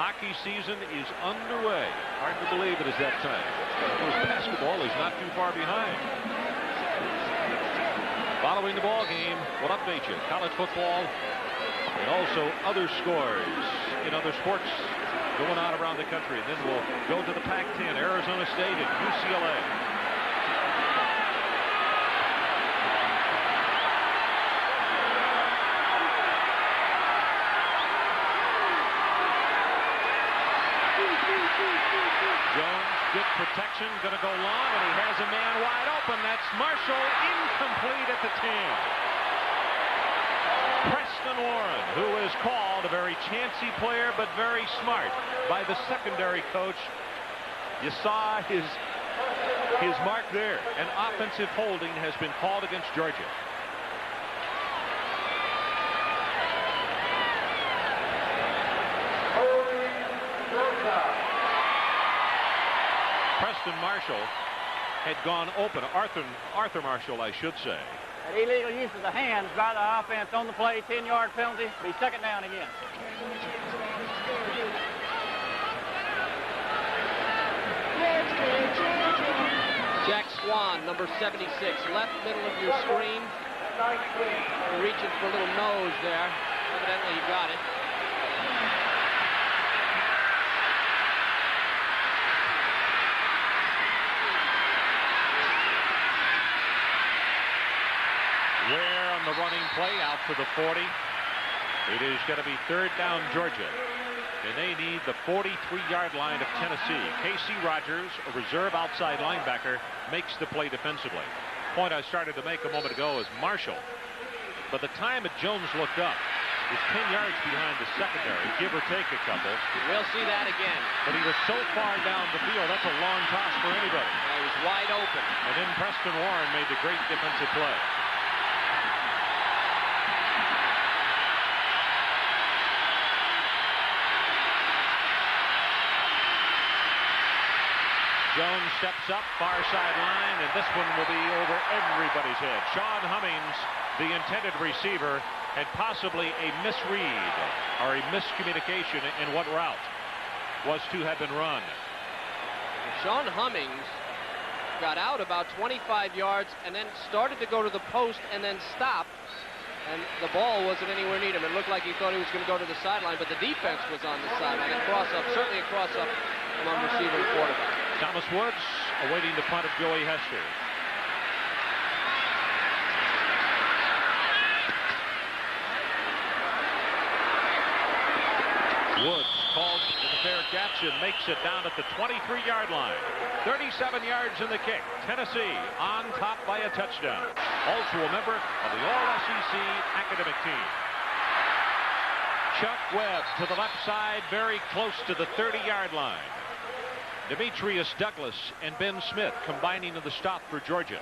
Hockey season is underway. Hard to believe it is that time. Of course, basketball is not too far behind. Following the ball game, we'll update you. College football and also other scores in other sports going on around the country. And then we'll go to the Pac-10, Arizona State and UCLA. Jones, good protection, going to go long, and he has a man wide open. That's Marshall, incomplete at the 10. Preston Warren, who is called a very chancy player, but very smart by the secondary coach. You saw his mark there. An offensive holding has been called against Georgia. Preston Marshall had gone open. Arthur Marshall, I should say. An illegal use of the hands by the offense on the play, 10-yard penalty, be second down again. Jack Swan, number 76, left middle of your screen. Reaching for a little nose there. Evidently he got it. Ware on the running play out to the 40. It is going to be third down Georgia. And they need the 43-yard line of Tennessee. Casey Rogers, a reserve outside linebacker, makes the play defensively. Point I started to make a moment ago is Marshall. By the time that Jones looked up, was 10 yards behind the secondary, give or take a couple. We'll see that again. But he was so far down the field, that's a long toss for anybody. He was wide open. And then Preston Warren made the great defensive play. Jones steps up, far sideline, and this one will be over everybody's head. Sean Hummings, the intended receiver, and possibly a misread or a miscommunication in what route was to have been run. Sean Hummings got out about 25 yards and then started to go to the post and then stopped. And the ball wasn't anywhere near him. It looked like he thought he was going to go to the sideline, but the defense was on the sideline. A cross-up, certainly a cross-up among receiver and quarterback. Thomas Woods awaiting the punt of Joey Hester. Woods called for the fair catch and makes it down at the 23-yard line. 37 yards in the kick. Tennessee on top by a touchdown. Also a member of the All-SEC academic team. Chuck Webb to the left side, very close to the 30-yard line. Demetrius Douglas and Ben Smith combining to the stop for Georgia.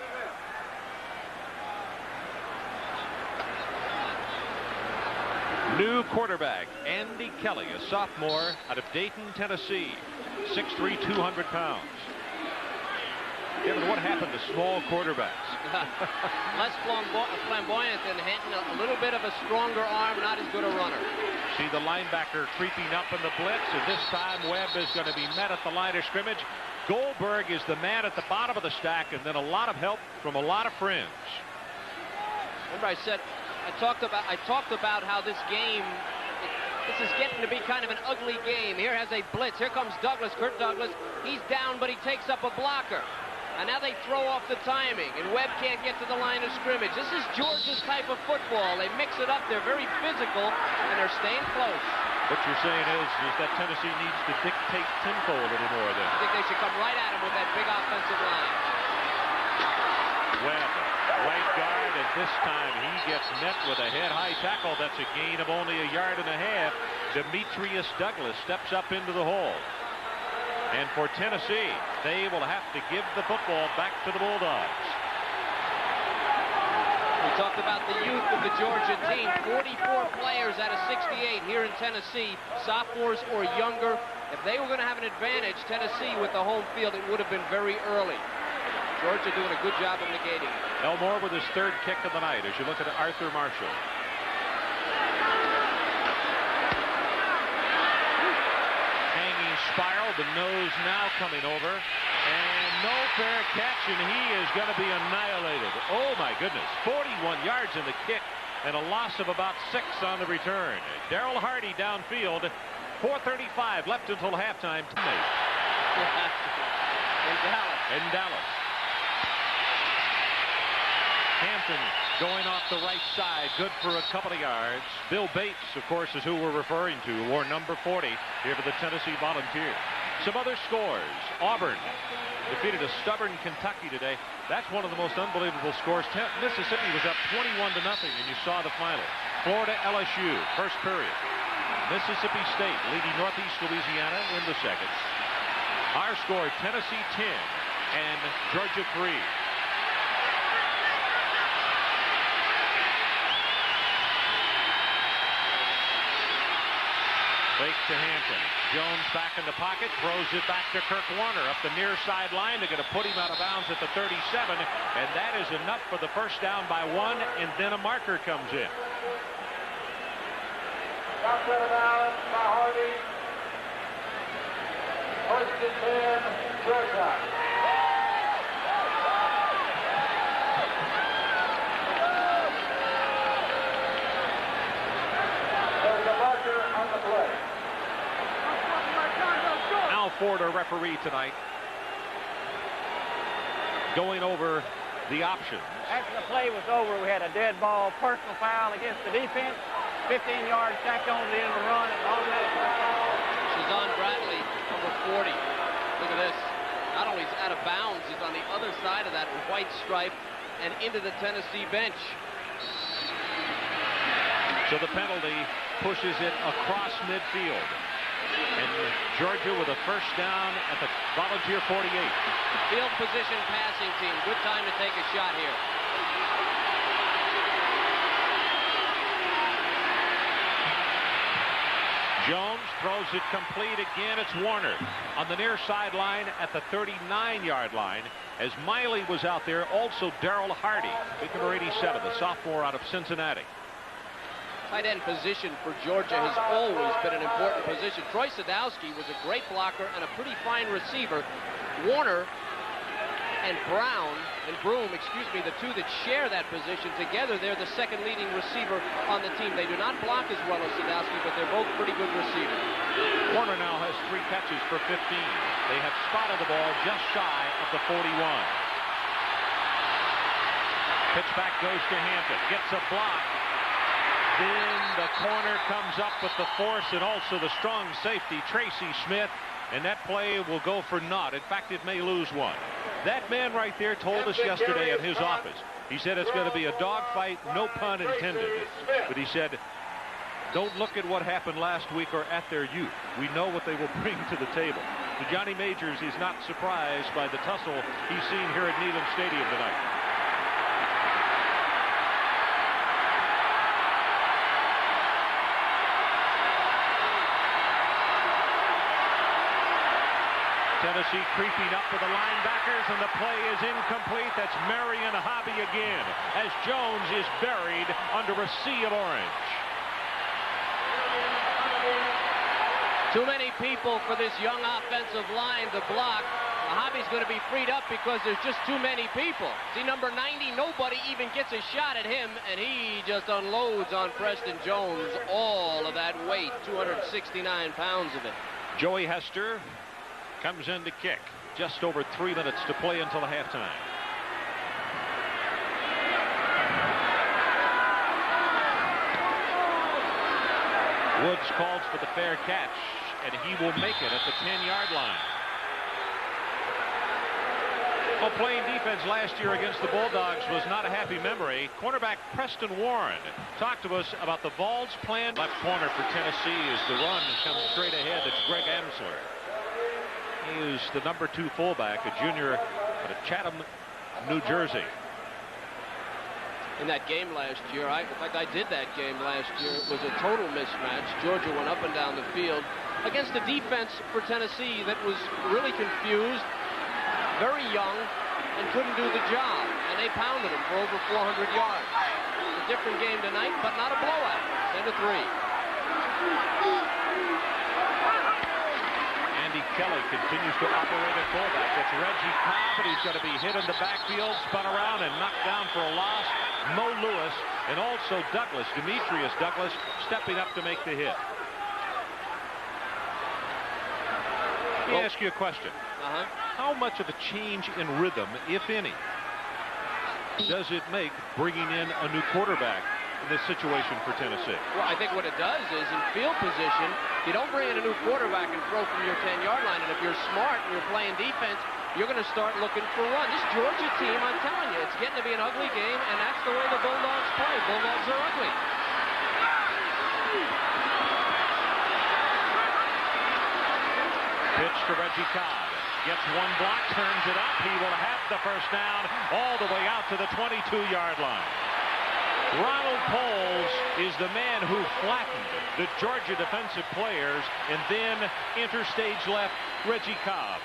New quarterback Andy Kelly, a sophomore out of Dayton, Tennessee, 6'3", 200 pounds. Kevin, what happened to small quarterbacks? Less flamboyant than Hinton, a little bit of a stronger arm, not as good a runner. See the linebacker creeping up in the blitz, and this time Webb is going to be met at the line of scrimmage. Goldberg is the man at the bottom of the stack, and then a lot of help from a lot of friends. Remember I said, I talked about how this game, this is getting to be kind of an ugly game. Here has a blitz. Here comes Douglas, Kurt Douglas. He's down, but he takes up a blocker. And now they throw off the timing, and Webb can't get to the line of scrimmage. This is Georgia's type of football. They mix it up. They're very physical, and they're staying close. What you're saying is that Tennessee needs to dictate tempo a little more then. I think they should come right at him with that big offensive line. Webb, right guard, and this time he gets met with a head-high tackle. That's a gain of only 1.5 yards. Demetrius Douglas steps up into the hole. And for Tennessee, they will have to give the football back to the Bulldogs. We talked about the youth of the Georgia team. 44 players out of 68 here in Tennessee, sophomores or younger. If they were going to have an advantage, Tennessee, with the home field, it would have been very early. Georgia doing a good job of negating it. Elmore with his third kick of the night as you look at Arthur Marshall. Spiral, the nose now coming over, and no fair catch, and he is going to be annihilated. Oh my goodness, 41 yards in the kick and a loss of about 6 on the return. Darrell Hardy downfield, 4:35 left until halftime. In Dallas. Hampton going off the right side, good for a couple of yards. Bill Bates, of course, is who we're referring to, wore number 40 here for the Tennessee Volunteers. Some other scores. Auburn defeated a stubborn Kentucky today. That's one of the most unbelievable scores. Mississippi was up 21-0, and you saw the final. Florida LSU, first period. Mississippi State leading Northeast Louisiana in the second. Our score, Tennessee 10 and Georgia 3. Fake to Hampton. Jones back in the pocket, throws it back to Kirk Warner up the near sideline. They're going to put him out of bounds at the 37, and that is enough for the first down by 1, and then a marker comes in. Knocked out of bounds by Harvey. First and 10, Georgia. There's a marker on the play. Al Ford, our referee tonight, going over the options. After the play was over, we had a dead ball, personal foul against the defense, 15 yards tacked on to the end of the run, and automatic foul. Shazon Bradley, number 40. Look at this. Not only is he out of bounds, he's on the other side of that white stripe and into the Tennessee bench. So the penalty pushes it across midfield. And Georgia with a first down at the Volunteer 48. Field position passing team. Good time to take a shot here. Jones throws it complete again. It's Warner on the near sideline at the 39-yard line. As Miley was out there, also Darrell Hardy, big number 87, the sophomore out of Cincinnati. Tight end position for Georgia has always been an important position. Troy Sadowski was a great blocker and a pretty fine receiver. Warner and Broom, the two that share that position together, they're the second leading receiver on the team. They do not block as well as Sadowski, but they're both pretty good receivers. Warner now has 3 catches for 15. They have spotted the ball just shy of the 41. Pitch back goes to Hampton. Gets a block. Then the corner comes up with the force and also the strong safety, Tracy Smith, and that play will go for naught. In fact, it may lose one. That man right there told us yesterday at his office. He said it's going to be a dogfight, no pun intended. But he said, don't look at what happened last week or at their youth. We know what they will bring to the table. So Johnny Majors is not surprised by the tussle he's seen here at Neyland Stadium tonight. Tennessee creeping up with the linebackers, and the play is incomplete. That's Marion Hobby again, as Jones is buried under a sea of orange. Too many people for this young offensive line to block. Hobby's going to be freed up because there's just too many people. See, number 90, nobody even gets a shot at him, and he just unloads on Preston Jones all of that weight, 269 pounds of it. Joey Hester comes in to kick. Just over 3 minutes to play until halftime. Woods calls for the fair catch, and he will make it at the 10-yard line. Well, playing defense last year against the Bulldogs was not a happy memory. Cornerback Preston Warren talked to us about the Vols' plan. Left corner for Tennessee as the run comes straight ahead. It's Greg Amsler. He is the number 2 fullback, a junior out of Chatham, New Jersey. In that game last year, in fact, I did that game last year. It was a total mismatch. Georgia went up and down the field against a defense for Tennessee that was really confused, very young, and couldn't do the job. And they pounded them for over 400 yards. A different game tonight, but not a blowout. 10-3. Kelly continues to operate at fullback. It's Reggie Cobb, and he's going to be hit in the backfield, spun around and knocked down for a loss. Mo Lewis and also Douglas, Demetrius Douglas, stepping up to make the hit. Let me ask you a question. How much of a change in rhythm, if any, does it make bringing in a new quarterback in this situation for Tennessee? Well, I think what it does is in field position, you don't bring in a new quarterback and throw from your 10-yard line. And if you're smart and you're playing defense, you're going to start looking for run. This Georgia team, I'm telling you, it's getting to be an ugly game, and that's the way the Bulldogs play. Bulldogs are ugly. Pitch to Reggie Cobb. Gets one block, turns it up. He will have the first down all the way out to the 22-yard line. Ronald Poles is the man who flattened the Georgia defensive players, and then interstage left Reggie Cobb.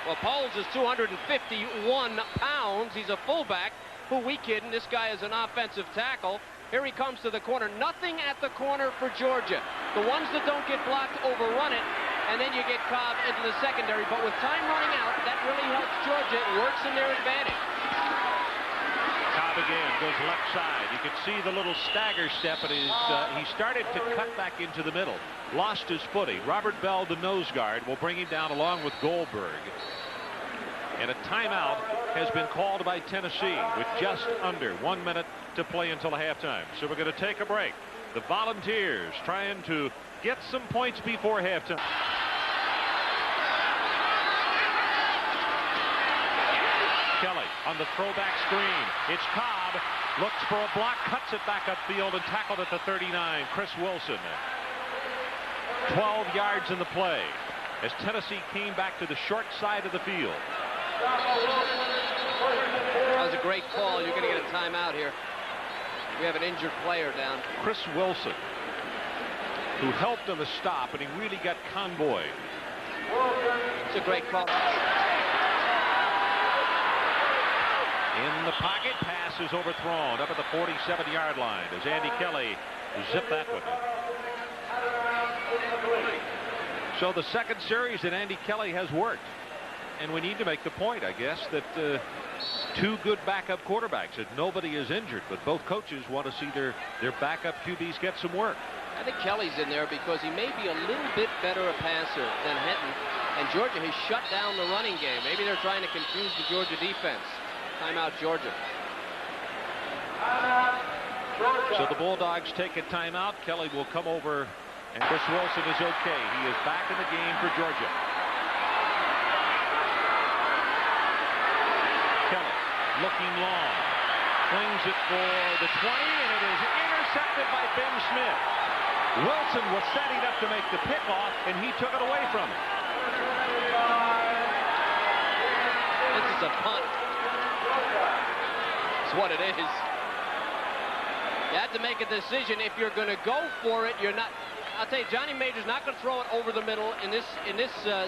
Well, Poles is 251 pounds. He's a fullback. Who we kidding? This guy is an offensive tackle. Here he comes to the corner. Nothing at the corner for Georgia. The ones that don't get blocked overrun it, and then you get Cobb into the secondary. But with time running out, that really helps Georgia. It works in their advantage. Cobb again goes left side. You can see the little stagger step, and he started to cut back into the middle. Lost his footing. Robert Bell, the nose guard, will bring him down along with Goldberg. And a timeout has been called by Tennessee with just under 1 minute to play until halftime. So we're going to take a break. The Volunteers trying to get some points before halftime. Kelly on the throwback screen. It's Cobb. Looks for a block. Cuts it back upfield and tackled at the 39. Chris Wilson. 12 yards in the play as Tennessee came back to the short side of the field. That was a great call. You're going to get a timeout here. We have an injured player down. Chris Wilson, who helped on the stop, and he really got convoyed. It's a great call. In the pocket, pass is overthrown up at the 47-yard line as Andy Kelly zipped that one. So the second series that Andy Kelly has worked. And we need to make the point, I guess, that two good backup quarterbacks, that nobody is injured, but both coaches want to see their backup QBs get some work. I think Kelly's in there because he may be a little bit better a passer than Henton, and Georgia has shut down the running game. Maybe they're trying to confuse the Georgia defense. Timeout, Georgia. So the Bulldogs take a timeout. Kelly will come over, and Chris Wilson is okay. He is back in the game for Georgia. Kelly looking long, flings it for the 20, and it is intercepted by Ben Smith. Wilson was setting up to make the pickoff, and he took it away from him. This is a punt. That's what it is. You have to make a decision. If you're going to go for it, you're not. I'll tell you, Johnny Major's not going to throw it over the middle in this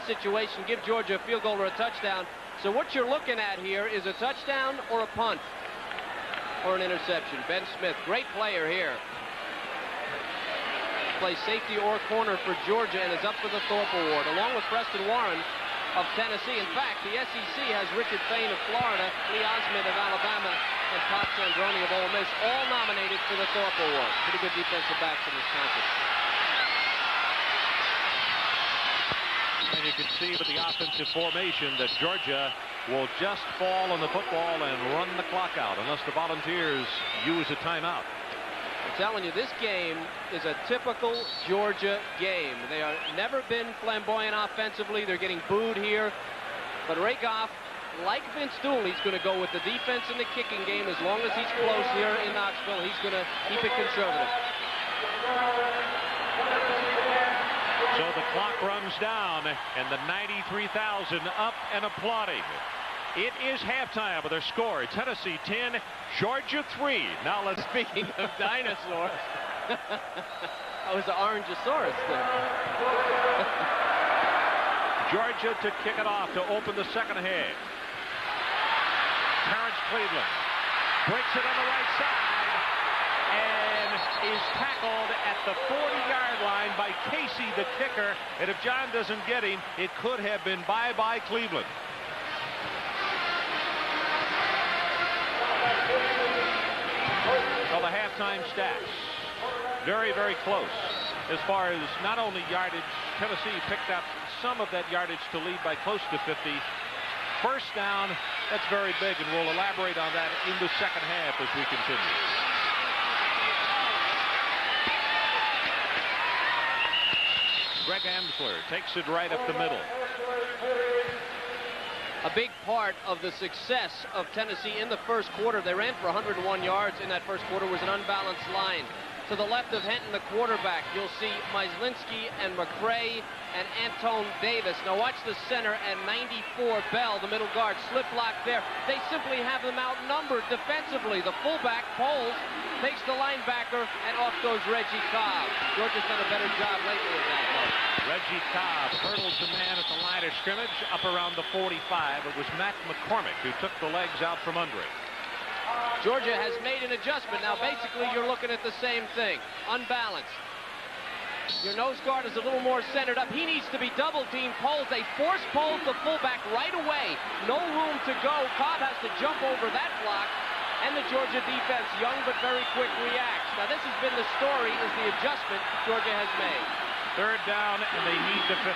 situation. Give Georgia a field goal or a touchdown. So what you're looking at here is a touchdown or a punt or an interception. Ben Smith, great player here. Plays safety or corner for Georgia and is up for the Thorpe Award, along with Preston Warren of Tennessee. In fact, the SEC has Richard Fain of Florida, Lee Osmond of Alabama, and Todd Sandroni of Ole Miss, all nominated for the Thorpe Award. Pretty good defensive backs in this conference. And you can see with the offensive formation that Georgia will just fall on the football and run the clock out unless the Volunteers use a timeout. I'm telling you, this game is a typical Georgia game. They have never been flamboyant offensively. They're getting booed here. But Ray Goff, like Vince Dooley, he's going to go with the defense in the kicking game. As long as he's close here in Knoxville, he's going to keep it conservative. So the clock runs down, and the 93,000 up and applauding. It is halftime with our score. Tennessee 10, Georgia 3. Now let's Speaking of dinosaurs, that was the Orangeosaurus there. Georgia to kick it off to open the second half. Terrence Cleveland breaks it on the right side and is tackled at the 40-yard line by Casey, the kicker. And if John doesn't get him, it could have been bye-bye Cleveland. Well, the halftime stats, very, very close. As far as not only yardage, Tennessee picked up some of that yardage to lead by close to 50. First down, that's very big, and we'll elaborate on that in the second half as we continue. Greg Amsler takes it right up the middle. A big part of the success of Tennessee in the first quarter, they ran for 101 yards in that first quarter, was an unbalanced line. To the left of Henton, the quarterback, you'll see Myslinski and McCray and Antone Davis. Now watch the center and 94 Bell, the middle guard, slip block there. They simply have them outnumbered defensively. The fullback, Poles, takes the linebacker, and off goes Reggie Cobb. Georgia's done a better job lately with that, though. Reggie Cobb hurdles a man at the line of scrimmage up around the 45. It was Matt McCormick who took the legs out from under it. Georgia has made an adjustment. Now, basically, you're looking at the same thing. Unbalanced. Your nose guard is a little more centered up. He needs to be double-teamed. Poles, they force Poles the fullback right away. No room to go. Cobb has to jump over that block. And the Georgia defense, young but very quick, reacts. Now, this has been the story, is the adjustment Georgia has made. Third down, and they need the 50.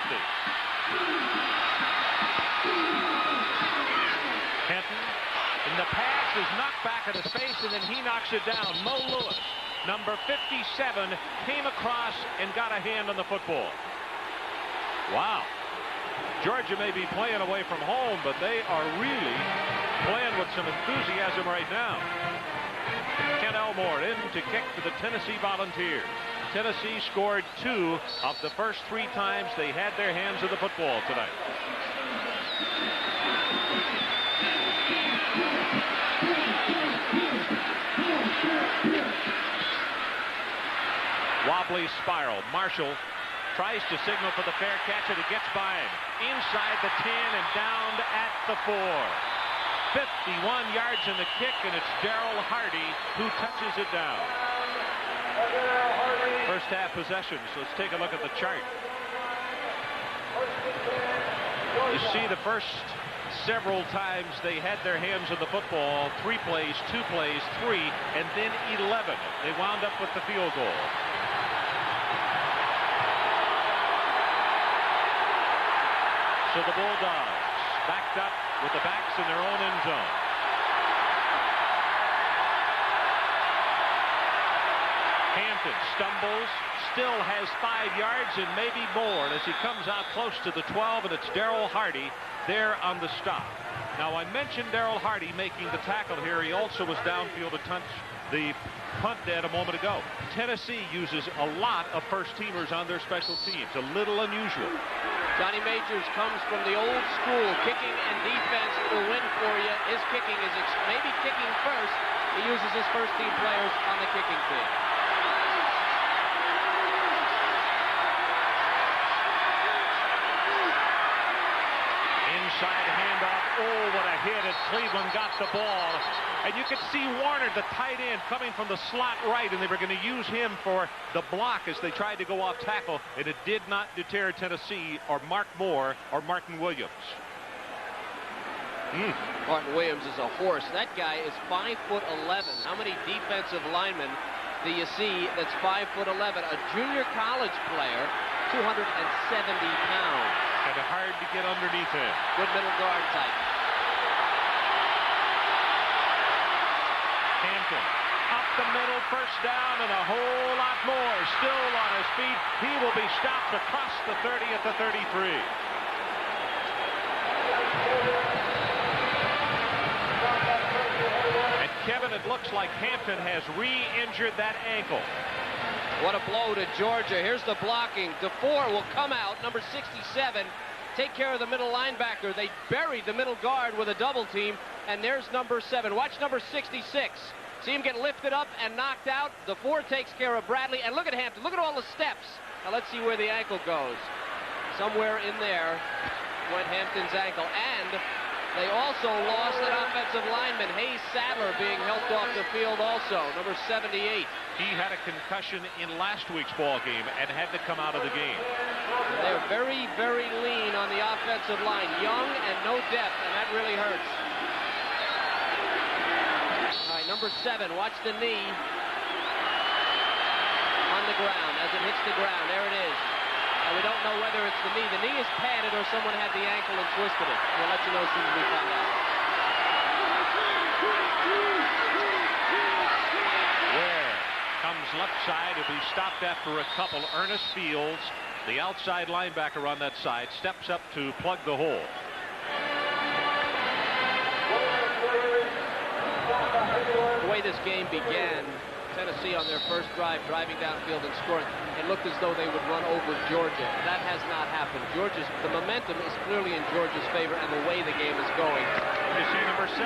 Kenton, in the pass, is knocked back at his face, and then he knocks it down. Mo Lewis, number 57, came across and got a hand on the football. Wow. Georgia may be playing away from home, but they are really playing with some enthusiasm right now. Ken Elmore in to kick for the Tennessee Volunteers. Tennessee scored 2 of the first 3 times they had their hands on the football tonight. Wobbly spiral. Marshall tries to signal for the fair catch, and it gets by him. Inside the 10 and down at the 4. 51 yards in the kick, and it's Darryl Hardy who touches it down. First half possessions. Let's take a look at the chart. You see the first several times they had their hands on the football. 3 plays, 2 plays, 3, and then 11. They wound up with the field goal. So the Bulldogs backed up with the backs in their own end zone. Hampton stumbles, still has 5 yards and maybe more. And as he comes out close to the 12, and it's Darryl Hardy there on the stop. Now, I mentioned Darryl Hardy making the tackle here. He also was downfield to touch the punt dead a moment ago. Tennessee uses a lot of first-teamers on their special teams. A little unusual. Johnny Majors comes from the old school. Kicking and defense will win for you. His kicking is maybe kicking first. He uses his first-team players on the kicking team. Inside handoff. Oh, what a hit as Cleveland got the ball. And you could see Warner, the tight end, coming from the slot right, and they were going to use him for the block as they tried to go off tackle, and it did not deter Tennessee or Mark Moore or Martin Williams. Martin Williams is a horse. That guy is 5'11". How many defensive linemen do you see that's 5'11"? A junior college player, 270 pounds. Kind of hard to get underneath him. Good middle guard type. Hampton up the middle, first down, and a whole lot more. Still on his feet. He will be stopped across the 30 at the 33. And Kevin, it looks like Hampton has re-injured that ankle. What a blow to Georgia. Here's the blocking. DeFore will come out, number 67, take care of the middle linebacker. They buried the middle guard with a double team, and there's number 7. Watch number 66. See him get lifted up and knocked out. DeFore takes care of Bradley, and look at Hampton. Look at all the steps. Now let's see where the ankle goes. Somewhere in there went Hampton's ankle, and they also lost an offensive lineman, Hayes Sadler, being helped off the field also, number 78. He had a concussion in last week's ball game and had to come out of the game. They're very, very lean on the offensive line. Young and no depth, and that really hurts. All right, number 7, watch the knee on the ground as it hits the ground. There it is. We don't know whether it's the knee. The knee is padded or someone had the ankle and twisted it. We'll let you know as soon as we find out. Where comes left side. He'll be stopped after a couple. Ernest Fields, the outside linebacker on that side, steps up to plug the hole. The way this game began, Tennessee on their first drive, driving downfield and scoring, it looked as though they would run over Georgia. That has not happened. The momentum is clearly in Georgia's favor and the way the game is going. You see number 7,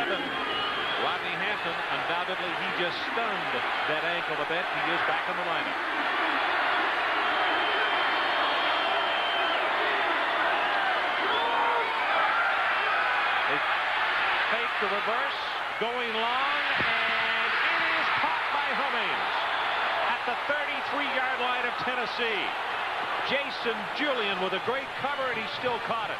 Rodney Hampton, Johnson. Undoubtedly, he just stunned that ankle a bit. He is back in the lineup. They fake the reverse, going long, and it is caught by Hummings at the 33-yard line of Tennessee. Jason Julian with a great cover, and he still caught it.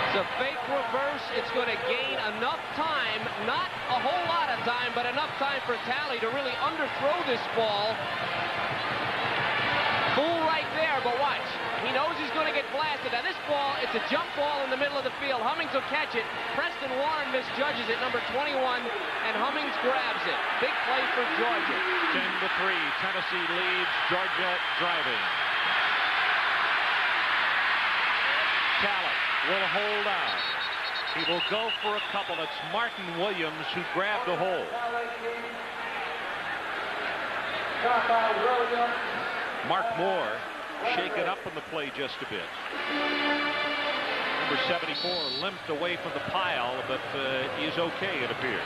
It's a fake reverse. It's going to gain enough time, not a whole lot of time, but enough time for Talley to really underthrow this ball. Fool right there, but watch. He knows he's going to get blasted. Now this ball, it's a jump ball in the middle of the field. Hummings will catch it. Preston Warren misjudges it, number 21, and Hummings grabs it. Big play for Georgia. 10-3, Tennessee leads, Georgia driving. Talley will hold on. He will go for a couple. It's Martin Williams who grabbed the hold. Mark Moore shaken up in the play just a bit. Number 74 limped away from the pile, but is okay, it appears.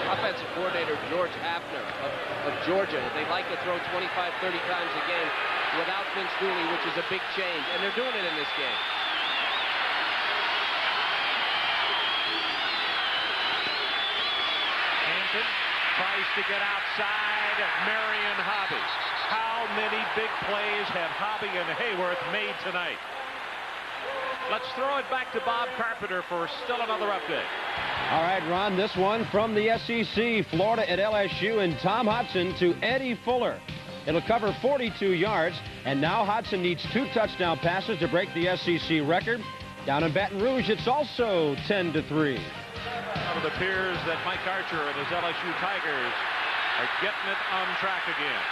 Offensive coordinator George Hafner of Georgia. They like to throw 25, 30 times a game without Vince Dooley, which is a big change, and they're doing it in this game. Hampton tries to get outside Marion Hobby. How many big plays have Hobby and Hayworth made tonight? Let's throw it back to Bob Carpenter for still another update. All right, Ron, this one from the SEC, Florida at LSU, and Tom Hudson to Eddie Fuller. It'll cover 42 yards, and now Hudson needs 2 touchdown passes to break the SEC record. Down in Baton Rouge, it's also 10-3. It appears that Mike Archer and his LSU Tigers are getting it on track again.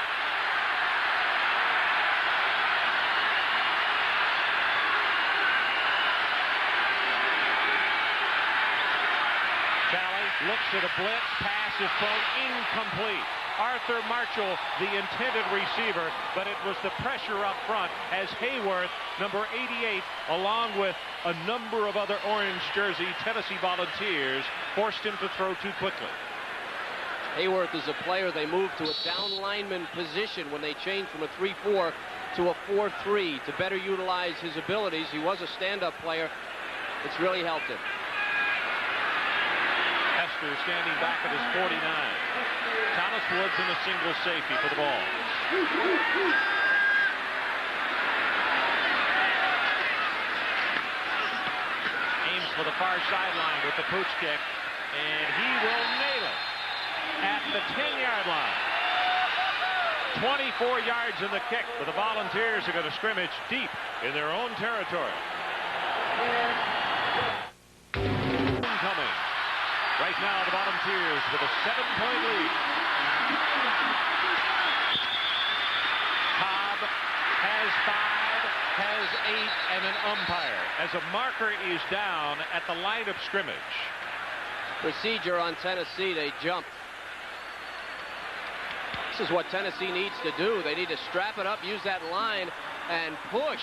Talley looks at a blitz, pass is thrown incomplete. Arthur Marshall, the intended receiver, but it was the pressure up front as Hayworth, number 88, along with a number of other orange jersey Tennessee Volunteers, forced him to throw too quickly. Hayworth is a player they moved to a down lineman position when they changed from a 3-4 to a 4-3 to better utilize his abilities. He was a stand-up player. It's really helped him. Hester standing back at his 49. Thomas Woods in a single safety for the ball. Aims for the far sideline with the pooch kick, and he will nail it at the 10-yard line. 24 yards in the kick, but the Volunteers are going to scrimmage deep in their own territory. Incoming. Right now, the Volunteers with a 7-point lead. Cobb has 5, has 8, and an umpire as a marker is down at the line of scrimmage. Procedure on Tennessee, they jumped. This is what Tennessee needs to do. They need to strap it up, use that line, and push.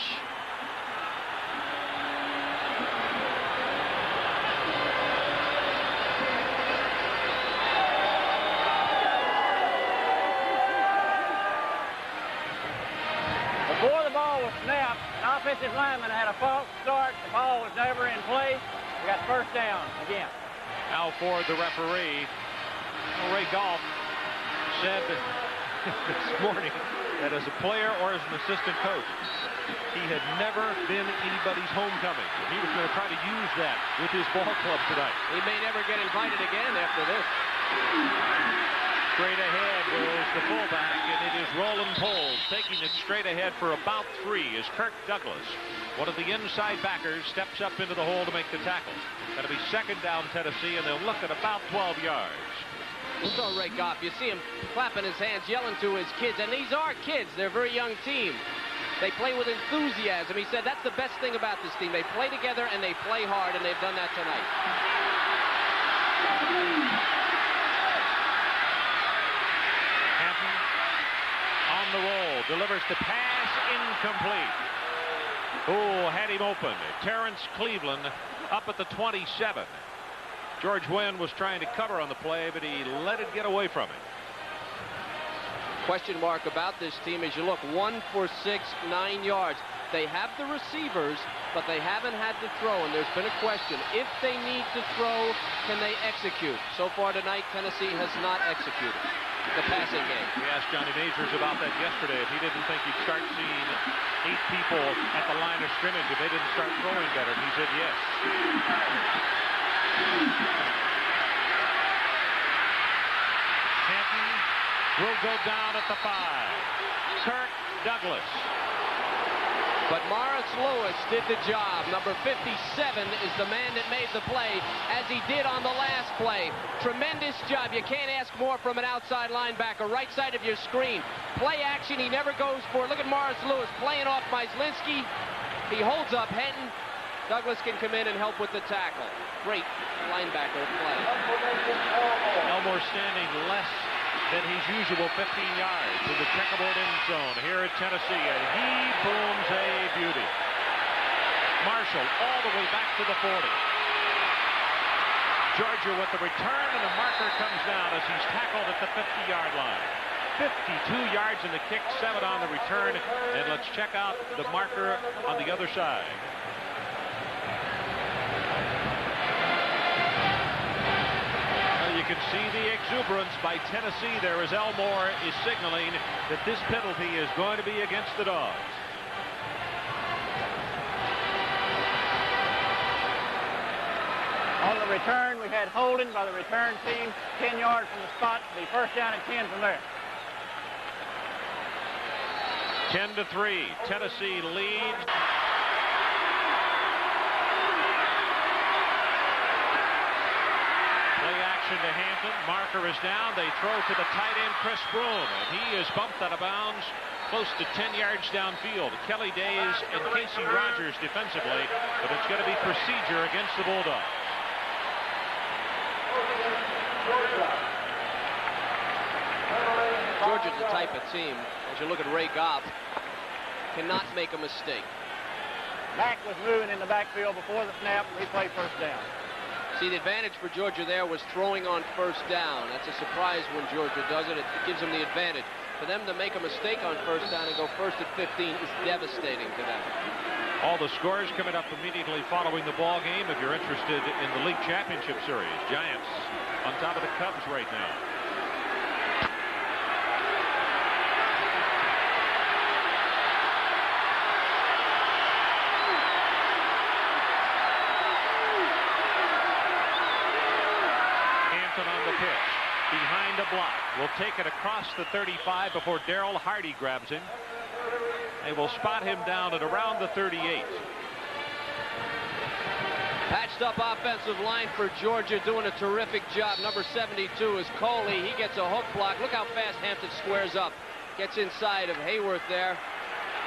Before the ball was snapped, an offensive lineman had a false start. The ball was never in play. We got first down again. Al Ford, the referee. Ray Goff said this morning that as a player or as an assistant coach, he had never been anybody's homecoming. He was going to try to use that with his ball club tonight. He may never get invited again after this. Straight ahead was the fullback, and it is Roland Poles taking it straight ahead for about 3 as Kirk Douglas, one of the inside backers, steps up into the hole to make the tackle. That'll be second down Tennessee, and they'll look at about 12 yards. You saw Ray Goff. You see him clapping his hands, yelling to his kids. And these are kids. They're a very young team. They play with enthusiasm. He said that's the best thing about this team. They play together and they play hard, and they've done that tonight. Hampton on the roll. Delivers the pass incomplete. Oh, had him open. Terrence Cleveland up at the 27. George Wynn was trying to cover on the play, but he let it get away from him. Question mark about this team as you look. 1 for 6, 9 yards. They have the receivers, but they haven't had to throw, and there's been a question. If they need to throw, can they execute? So far tonight, Tennessee has not executed the passing game. We asked Johnny Majors about that yesterday, if he didn't think he'd start seeing 8 people at the line of scrimmage if they didn't start throwing better. He said yes. Hampton will go down at the 5. Kirk Douglas. But Morris Lewis did the job. Number 57 is the man that made the play, as he did on the last play. Tremendous job. You can't ask more from an outside linebacker. Right side of your screen. Play action he never goes for. Look at Morris Lewis playing off Myslinski. He holds up Henton. Douglas can come in and help with the tackle. Great linebacker play. Elmore standing less than his usual 15 yards in the checkerboard end zone here at Tennessee, and he booms a beauty. Marshall all the way back to the 40. Georgia with the return, and the marker comes down as he's tackled at the 50-yard line. 52 yards in the kick, 7 on the return, and let's check out the marker on the other side. You can see the exuberance by Tennessee there as Elmore is signaling that this penalty is going to be against the Dogs. On the return, we had holding by the return team, 10 yards from the spot. The first down and 10 from there. 10-3. Tennessee leads. To Hampton. Marker is down. They throw to the tight end, Chris Broom, and he is bumped out of bounds close to 10 yards downfield. Kelly Days and Casey Rogers defensively, but it's going to be procedure against the Bulldogs. Georgia's the type of team, as you look at Ray Goff, cannot make a mistake. Mack was moving in the backfield before the snap. Replay first down. See, the advantage for Georgia there was throwing on first down. That's a surprise when Georgia does it. It gives them the advantage. For them to make a mistake on first down and go first at 15 is devastating to them. All the scores coming up immediately following the ball game. If you're interested in the league championship series, Giants on top of the Cubs right now. On the pitch, behind a block, will take it across the 35 before Darrell Hardy grabs him. They will spot him down at around the 38. Patched up offensive line for Georgia, doing a terrific job. Number 72 is Coley. He gets a hook block. Look how fast Hampton squares up. Gets inside of Hayworth there.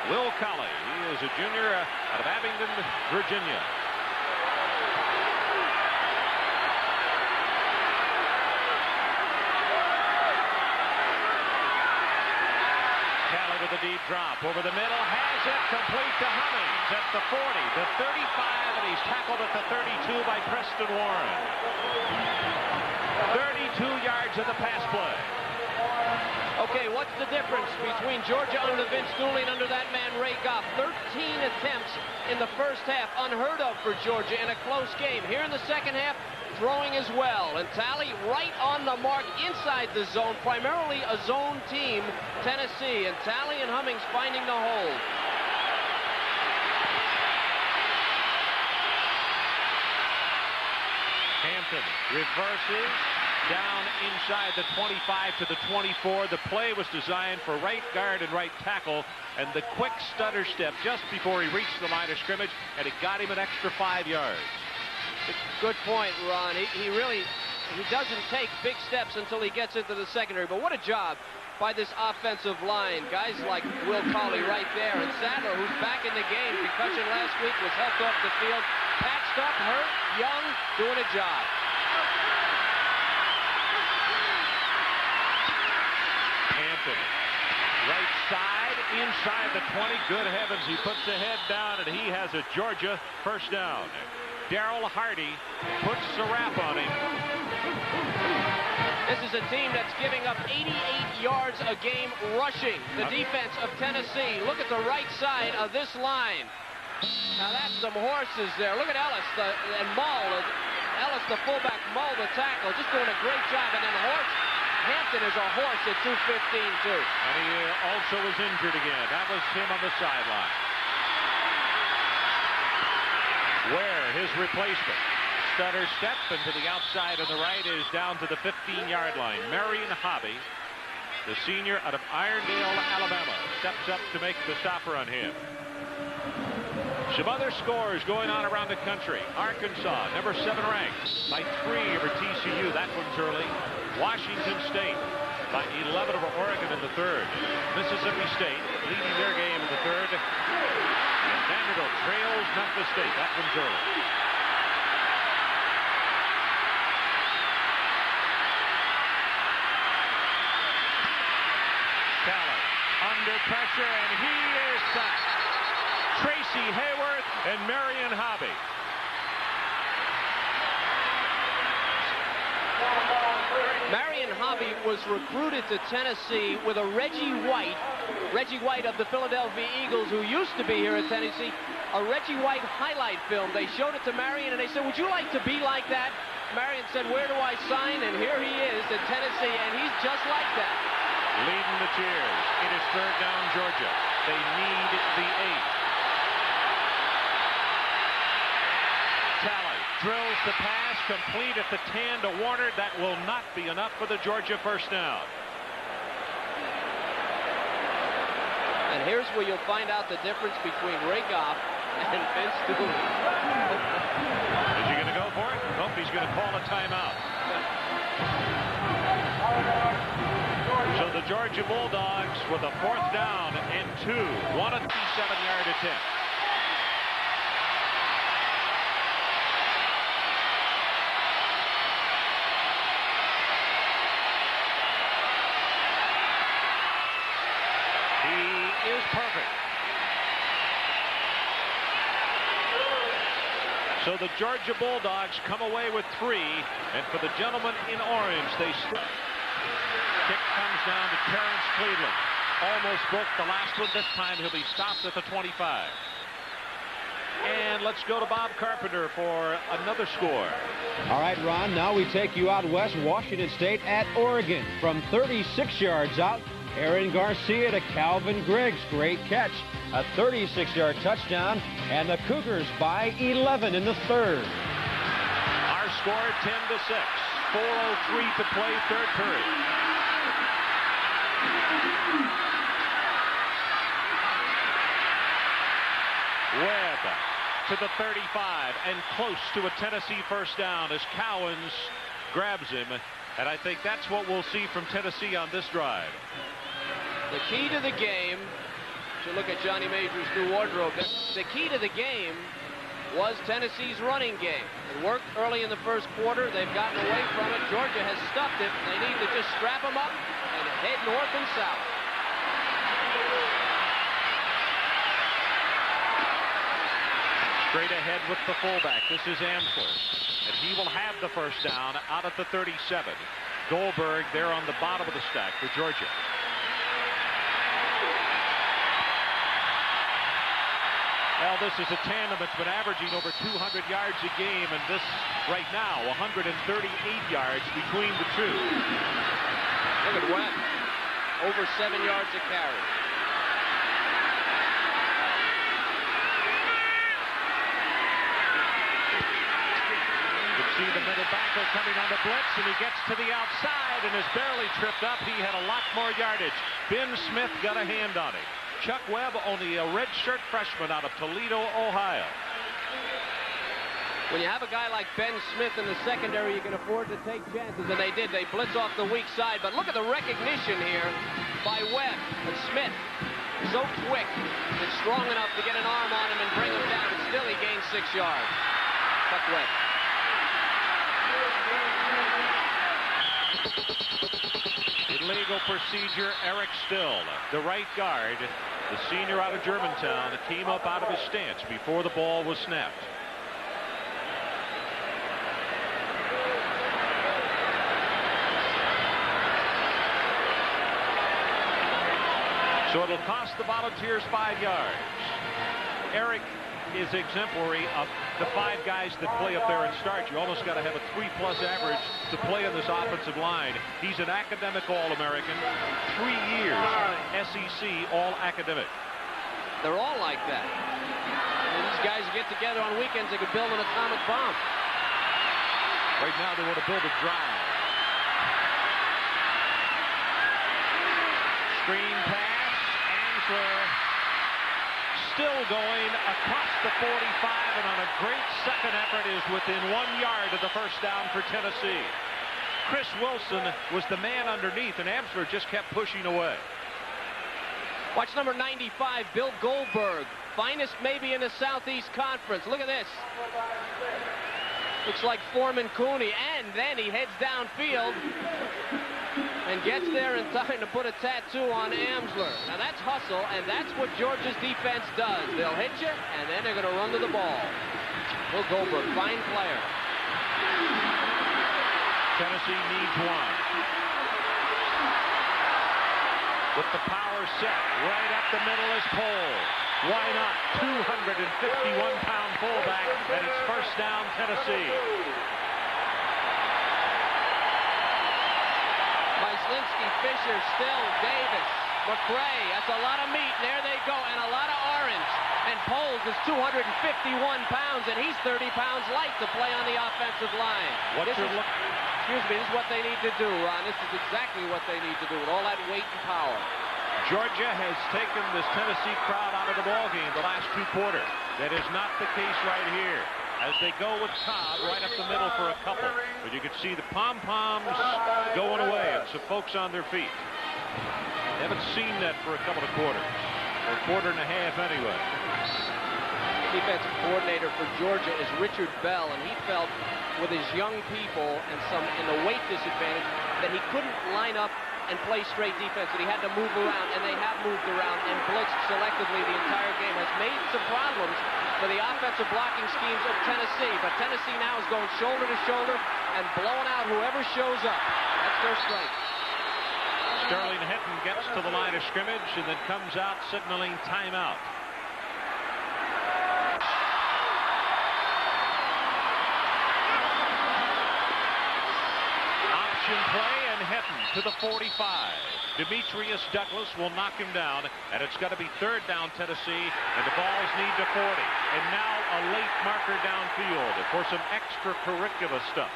Will Colley, he is a junior out of Abingdon, Virginia. With a deep drop over the middle, has it complete to Hummings at the 40, the 35, and he's tackled at the 32 by Preston Warren. 32 yards of the pass play. Okay, what's the difference between Georgia under Vince Dooley and under that man Ray Goff? 13 attempts in the first half, unheard of for Georgia in a close game. Here in the second half, throwing as well, and Talley right on the mark inside the zone, primarily a zone team, Tennessee, and Talley and Hummings finding the hole. Hampton reverses down inside the 25 to the 24. The play was designed for right guard and right tackle, and the quick stutter step just before he reached the line of scrimmage, and it got him an extra 5 yards. Good point, Ron. He doesn't take big steps until he gets into the secondary. But what a job by this offensive line. Guys like Will Colley right there. And Sadler, who's back in the game. Concussion last week, was helped off the field. Patched up, hurt, young, doing a job. Hampton, right side, in inside the 20. Good heavens, he puts the head down, and he has a Georgia first down. Darryl Hardy puts the wrap on him. This is a team that's giving up 88 yards a game rushing. The defense of Tennessee. Look at the right side of this line. Now that's some horses there. Look at Ellis and Mull. Ellis, the fullback, Mull, the tackle. Just doing a great job. And then Hampton is a horse at 215 too. And he also was injured again. That was him on the sideline. Ware, his replacement. Stutter step, and to the outside on the right is down to the 15-yard line. Marion Hobby, the senior out of Irondale, Alabama, steps up to make the stopper on him. Some other scores going on around the country. Arkansas, number 7 ranked, by 3 over TCU. That one's early. Washington State by 11 over Oregon in the 3rd. Mississippi State leading their game in the 3rd. And Vanderbilt trails Memphis State. That one's early. Talley under pressure, and he is sacked. Tracy Hayworth and Marion Hobby. Marion Hobby was recruited to Tennessee with a Reggie White of the Philadelphia Eagles, who used to be here at Tennessee, a Reggie White highlight film. They showed it to Marion, and they said, would you like to be like that? Marion said, where do I sign? And here he is at Tennessee, and he's just like that. Leading the cheers. It is 3rd down, Georgia. They need the 8. Talley drills the pass, complete at the 10 to Warner. That will not be enough for the Georgia first down. And here's where you'll find out the difference between Ray Goff and Vince Dooley. Is he going to go for it? Nope, he's going to call a timeout. So the Georgia Bulldogs with a 4th down and 2. 1 at 37-yard attempt. He is perfect. So the Georgia Bulldogs come away with 3, and for the gentleman in orange, they kick comes down to Terrence Cleveland. Almost broke the last one. This time he'll be stopped at the 25. And let's go to Bob Carpenter for another score. All right, Ron, now we take you out west. Washington State at Oregon. From 36 yards out, Aaron Garcia to Calvin Griggs. Great catch. A 36-yard touchdown, and the Cougars by 11 in the 3rd. Our score 10-6. 4:03 to play, 3rd period. Webb to the 35 and close to a Tennessee first down as Cowens grabs him. And I think that's what we'll see from Tennessee on this drive. The key to the game, to look at Johnny Major's new wardrobe, the key to the game was Tennessee's running game. It worked early in the first quarter. They've gotten away from it. Georgia has stuffed it. They need to just strap them up and head north and south. Straight ahead with the fullback. This is Amsler. And he will have the first down out at the 37. Goldberg there on the bottom of the stack for Georgia. Well, this is a tandem that's been averaging over 200 yards a game, and this right now 138 yards between the two. Look at Webb. Over 7 yards a carry. See the middle backer coming on the blitz, and he gets to the outside and is barely tripped up. He had a lot more yardage. Ben Smith got a hand on him. Chuck Webb, only a redshirt freshman out of Toledo, Ohio. When you have a guy like Ben Smith in the secondary, you can afford to take chances, and they did. They blitz off the weak side, but look at the recognition here by Webb. And Smith, so quick and strong enough to get an arm on him and bring him down, and still he gains 6 yards. Chuck Webb. Illegal procedure, Eric Still, the right guard, the senior out of Germantown, came up out of his stance before the ball was snapped. So it'll cost the Volunteers 5 yards. Eric is exemplary of the 5 guys that play up there and start. You almost got to have a 3+ average to play in this offensive line. He's an academic All-American, 3 years SEC All-Academic. They're all like that. When these guys get together on weekends, they could build an atomic bomb. Right now they want to build a drive. Screen pass. Still going across the 45, and on a great second effort is within 1 yard of the first down for Tennessee. Chris Wilson was the man underneath, and Amsler just kept pushing away. Watch number 95, Bill Goldberg, finest maybe in the Southeast Conference. Look at this. Looks like Foreman Cooney, and then he heads downfield and gets there in time to put a tattoo on Amsler. Now that's hustle, and that's what Georgia's defense does. They'll hit you, and then they're going to run to the ball. Bill Goldberg, fine player. Tennessee needs one. With the power set, right up the middle is Cole. Why not? 251-pound fullback, and it's first down, Tennessee. Myslinski, Fisher, Still, Davis, McCray. That's a lot of meat. There they go, and a lot of orange. And Poles is 251 pounds, and he's 30 pounds light to play on the offensive line. Excuse me, this is what they need to do, Ron. This is exactly what they need to do with all that weight and power. Georgia has taken this Tennessee crowd out of the ballgame the last 2 quarters. That is not the case right here, as they go with Cobb right up the middle for a couple. But you can see the pom-poms going away and some folks on their feet. Haven't seen that for a couple of quarters, or a quarter and a half anyway. Defensive coordinator for Georgia is Richard Bell, and he felt with his young people and the weight disadvantage that he couldn't line up and play straight defense, that he had to move around, and they have moved around and blitzed selectively the entire game. Has made some problems for the offensive blocking schemes of Tennessee, but Tennessee now is going shoulder to shoulder and blowing out whoever shows up. That's their strength. Sterling Hinton gets to the line of scrimmage and then comes out signaling timeout. Option play, and Hinton to the 45. Demetrius Douglas will knock him down, and it's got to be third down, Tennessee, and the Vols need to 40. And now a late marker downfield for some extracurricular stuff.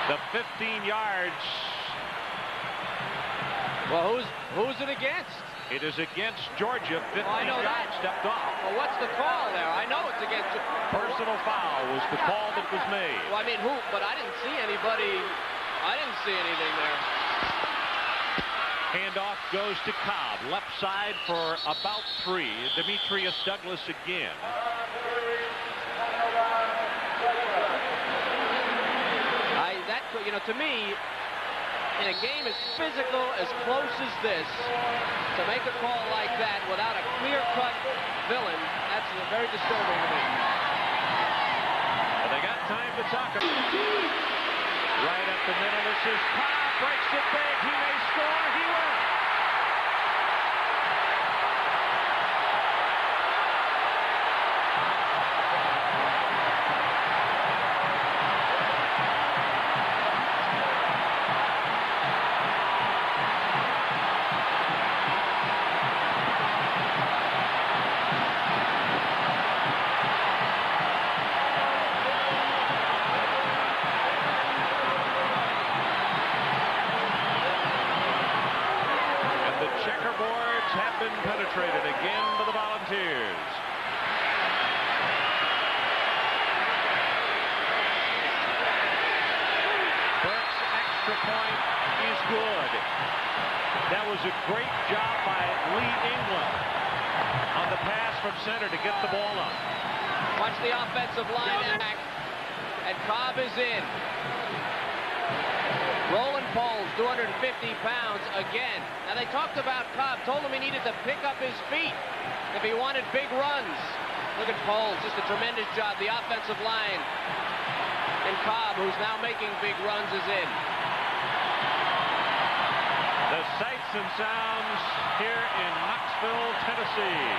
The 15 yards. Well, who's it against? It is against Georgia. 15 yards stepped off. Well, what's the call there? I know it's against. Personal foul was the call that was made. Well, I mean, who? But I didn't see anybody. I didn't see anything there. Handoff goes to Cobb. Left side for about 3. Demetrius Douglas again. To me, in a game as physical, as close as this, to make a call like that without a clear-cut villain, that's very disturbing to me. Well, they got time to talk about it. Right up the middle, this is Cobb, breaks it big, he may score, he will. Checkerboards have been penetrated again by the Volunteers. extra point is good. That was a great job by Lee England on the pass from center to get the ball up. Watch the offensive line act, and Cobb is in. Roland Poles, 250 pounds again. Now they talked about Cobb, told him he needed to pick up his feet if he wanted big runs. Look at Poles, just a tremendous job. The offensive line. And Cobb, who's now making big runs, is in. The sights and sounds here in Knoxville, Tennessee.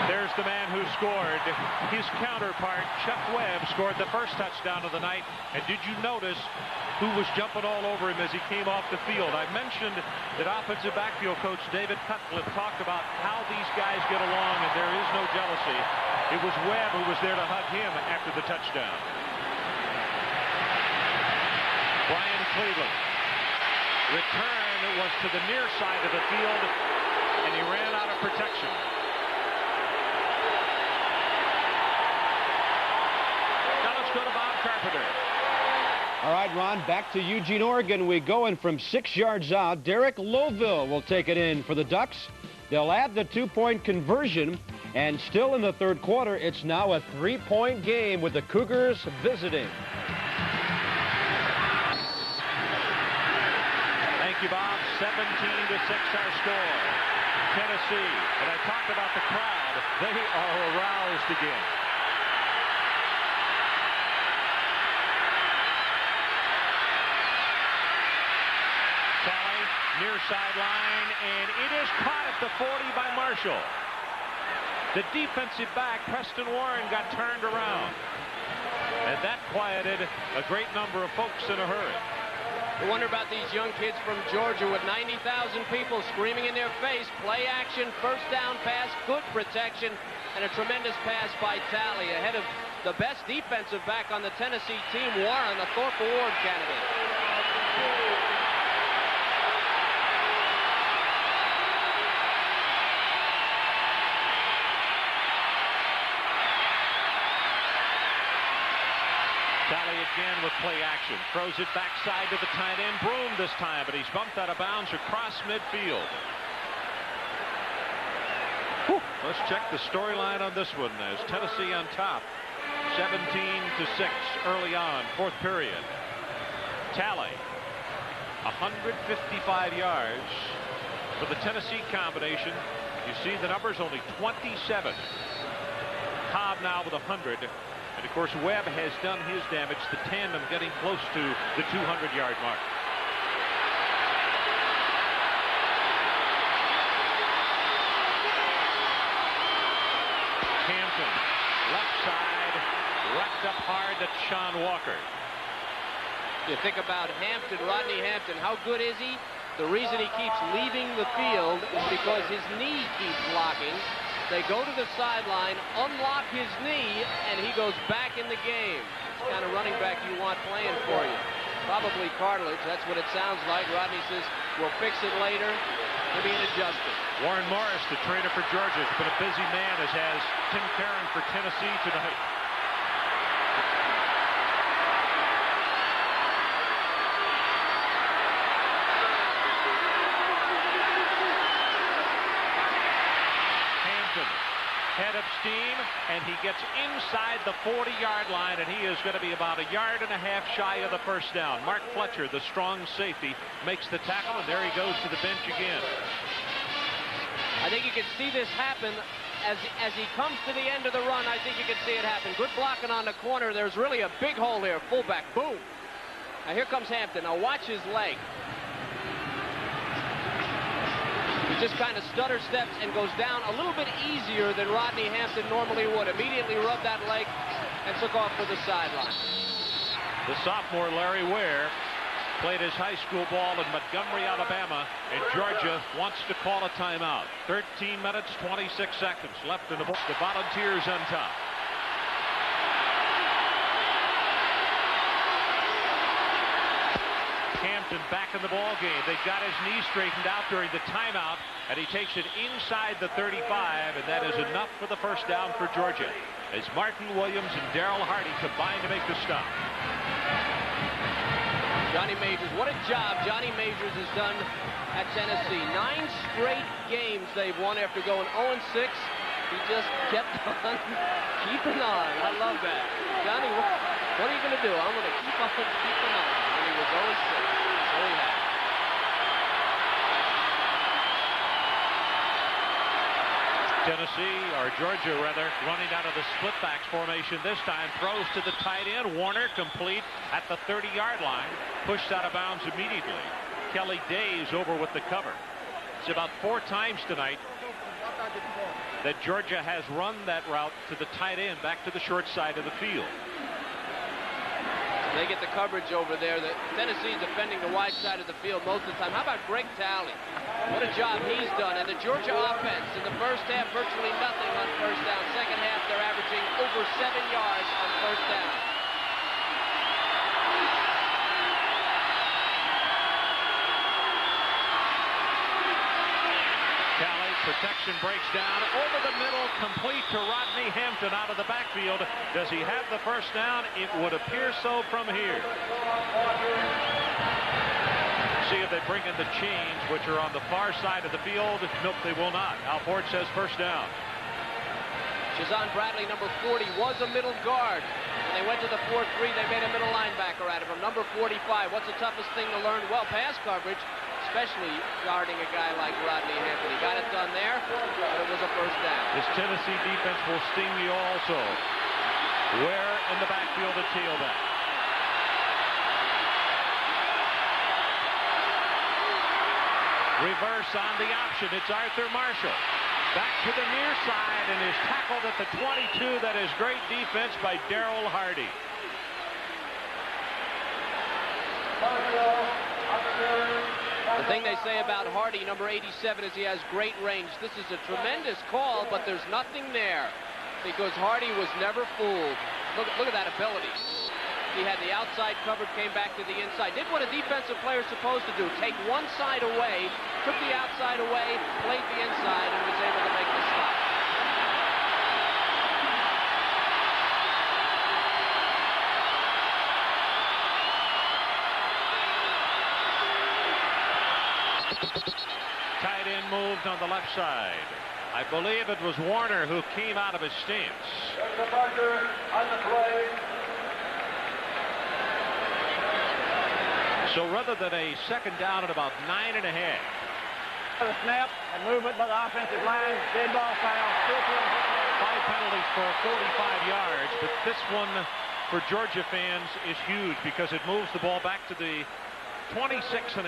There's the man who scored. His counterpart, Chuck Webb, scored the first touchdown of the night. And did you notice who was jumping all over him as he came off the field? I mentioned that offensive backfield coach David Cutcliffe talked about how these guys get along, and there is no jealousy. It was Webb who was there to hug him after the touchdown. Brian Cleveland. Return was to the near side of the field, and he ran out of protection. Now let's go to Bob Carpenter. All right, Ron, back to Eugene, Oregon we go, and from 6 yards out, Derek Loville will take it in for the Ducks. They'll add the two-point conversion, and still in the third quarter, it's now a three-point game with the Cougars visiting. Thank you, Bob. 17-6 our score. Tennessee, and I talked about the crowd. They are aroused again. Near sideline, and it is caught at the 40 by Marshall. The defensive back, Preston Warren, got turned around, and that quieted a great number of folks in a hurry. I wonder about these young kids from Georgia with 90,000 people screaming in their face. Play action, first down pass, good protection, and a tremendous pass by Talley ahead of the best defensive back on the Tennessee team, Warren, the Thorpe Award candidate. Talley again with play action. Throws it backside to the tight end. Broom this time, but he's bumped out of bounds across midfield. Whew. Let's check the storyline on this one. As Tennessee on top. 17-6 early on, fourth period. Talley, 155 yards for the Tennessee combination. You see the numbers, only 27. Cobb now with 100. And, of course, Webb has done his damage. The tandem getting close to the 200-yard mark. Hampton, left side, wrapped up hard to Sean Walker. You think about Hampton, Rodney Hampton. How good is he? The reason he keeps leaving the field is because his knee keeps locking. They go to the sideline, unlock his knee, and he goes back in the game. It's the kind of running back you want playing for you. Probably cartilage. That's what it sounds like. Rodney says, we'll fix it later. Maybe an adjustment. Warren Morris, the trainer for Georgia, has been a busy man, as has Tim Caron for Tennessee tonight. Head of steam, and he gets inside the 40-yard line, and he is going to be about a yard and a half shy of the first down. Mark Fletcher, the strong safety, makes the tackle, and there he goes to the bench again. I think you can see this happen as he comes to the end of the run. I think you can see it happen. Good blocking on the corner. There's really a big hole here. Fullback, boom. Now here comes Hampton. Now watch his leg. Just kind of stutter steps and goes down a little bit easier than Rodney Hampton normally would. Immediately rubbed that leg and took off for the sideline. The sophomore Larry Ware played his high school ball in Montgomery, Alabama, and Georgia wants to call a timeout. 13 minutes, 26 seconds left in the ball. The Volunteers on top. Hampton Johnson back in the ball game. They got his knee straightened out during the timeout, and he takes it inside the 35, and that is enough for the first down for Georgia, as Martin Williams and Daryl Hardy combine to make the stop. Johnny Majors, what a job Johnny Majors has done at Tennessee. 9 straight games they've won after going 0-6. He just kept on keeping on. I love that. Johnny, what are you going to do? I'm going to keep on keeping on. When he was 0-6. So he had. Tennessee, or Georgia rather, running out of the split backs formation this time, throws to the tight end. Warner complete at the 30-yard line, pushed out of bounds immediately. Kelly Days over with the cover. It's about 4 times tonight that Georgia has run that route to the tight end, back to the short side of the field. They get the coverage over there. Tennessee is defending the wide side of the field most of the time. How about Greg Talley? What a job he's done. And the Georgia offense in the first half, virtually nothing on first down. Second half, they're averaging over 7 yards on first down. Talley, protection breaks down over the middle, complete to Rodney Hampton out of the backfield. Does he have the first down? It would appear so from here. See if they bring in the chains, which are on the far side of the field. Nope, they will not. Al Ford says first down. Shazan Bradley, number 40, was a middle guard. When they went to the 4-3, they made a middle linebacker out of him. Number 45, what's the toughest thing to learn? Well, pass coverage, especially guarding a guy like Rodney Hampton. He got it done there, but it was a first down. This Tennessee defense will sting you also. Where in the backfield a tailback? Reverse on the option. It's Arthur Marshall. Back to the near side and is tackled at the 22. That is great defense by Daryl Hardy. The thing they say about Hardy, number 87, is he has great range. This is a tremendous call, but there's nothing there because Hardy was never fooled. Look at that ability. He had the outside covered, came back to the inside. Did what a defensive player is supposed to do. Take one side away, took the outside away, played the inside, and was able to make the stop. Tight end moved on the left side. I believe it was Warner who came out of his stance. There's a marker on the play. So rather than a second down at about 9.5. The snap and movement by the offensive line. Dead ball foul. 5 penalties for 45 yards, but this one for Georgia fans is huge because it moves the ball back to the 26.5.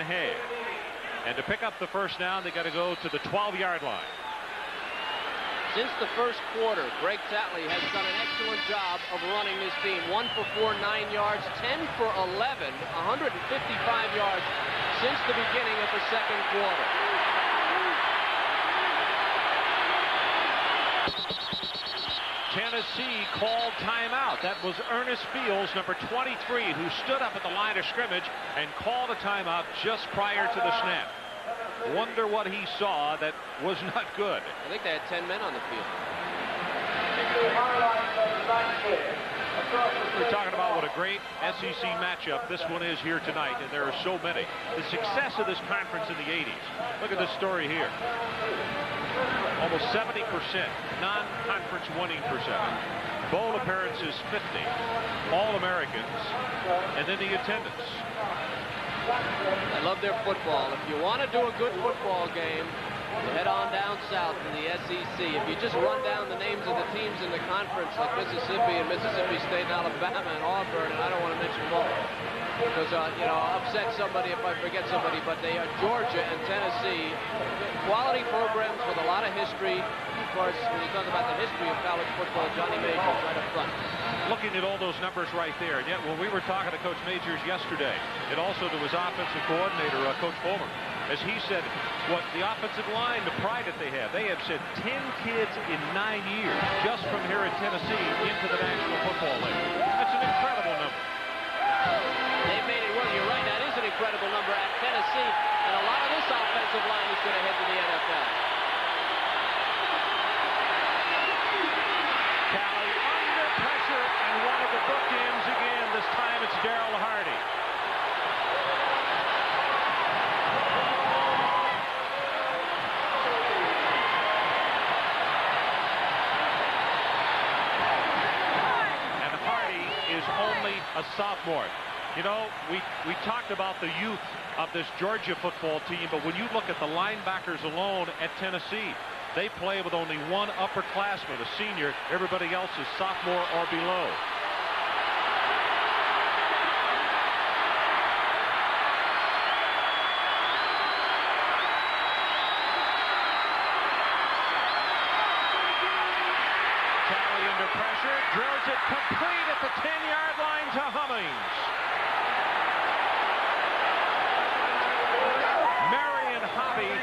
And to pick up the first down, they got to go to the 12-yard line. Since the first quarter, Greg Tatley has done an excellent job of running this team. 1 for 4, 9 yards, 10 for 11, 155 yards since the beginning of the second quarter. Tennessee called timeout. That was Ernest Fields, number 23, who stood up at the line of scrimmage and called a timeout just prior to the snap. Wonder what he saw that was not good. I think they had 10 men on the field. We're talking about what a great SEC matchup this one is here tonight, and there are so many. The success of this conference in the 80s. Look at this story here. Almost 70% non-conference winning percentage. Bowl appearances 50. All-Americans. And then the attendance. I love their football. If you want to do a good football game, head on down south in the SEC. If you just run down the names of the teams in the conference like Mississippi and Mississippi State and Alabama and Auburn, and I don't want to mention both because, you know, I'll upset somebody if I forget somebody, but they are Georgia and Tennessee. Quality programs with a lot of history. Of course, when you talk about the history of college football, Johnny Majors right up front. Looking at all those numbers right there, and yet when we were talking to Coach Majors yesterday, and also to his offensive coordinator, Coach Fulmer, as he said, what the offensive line, the pride that they have sent 10 kids in 9 years just from here in Tennessee into the National Football League. That's an incredible number. They made it work. You're right. That is an incredible number at Tennessee. And a lot of this offensive line is going to head to the NFL. Talley under pressure and one of the bookends again. This time it's Darryl Hardy. And Hardy is only a sophomore. You know, we talked about the youth of this Georgia football team, but when you look at the linebackers alone at Tennessee, they play with only one upperclassman, a senior. Everybody else is sophomore or below. Talley under pressure, drills it complete at the 10-yard line to Hummings.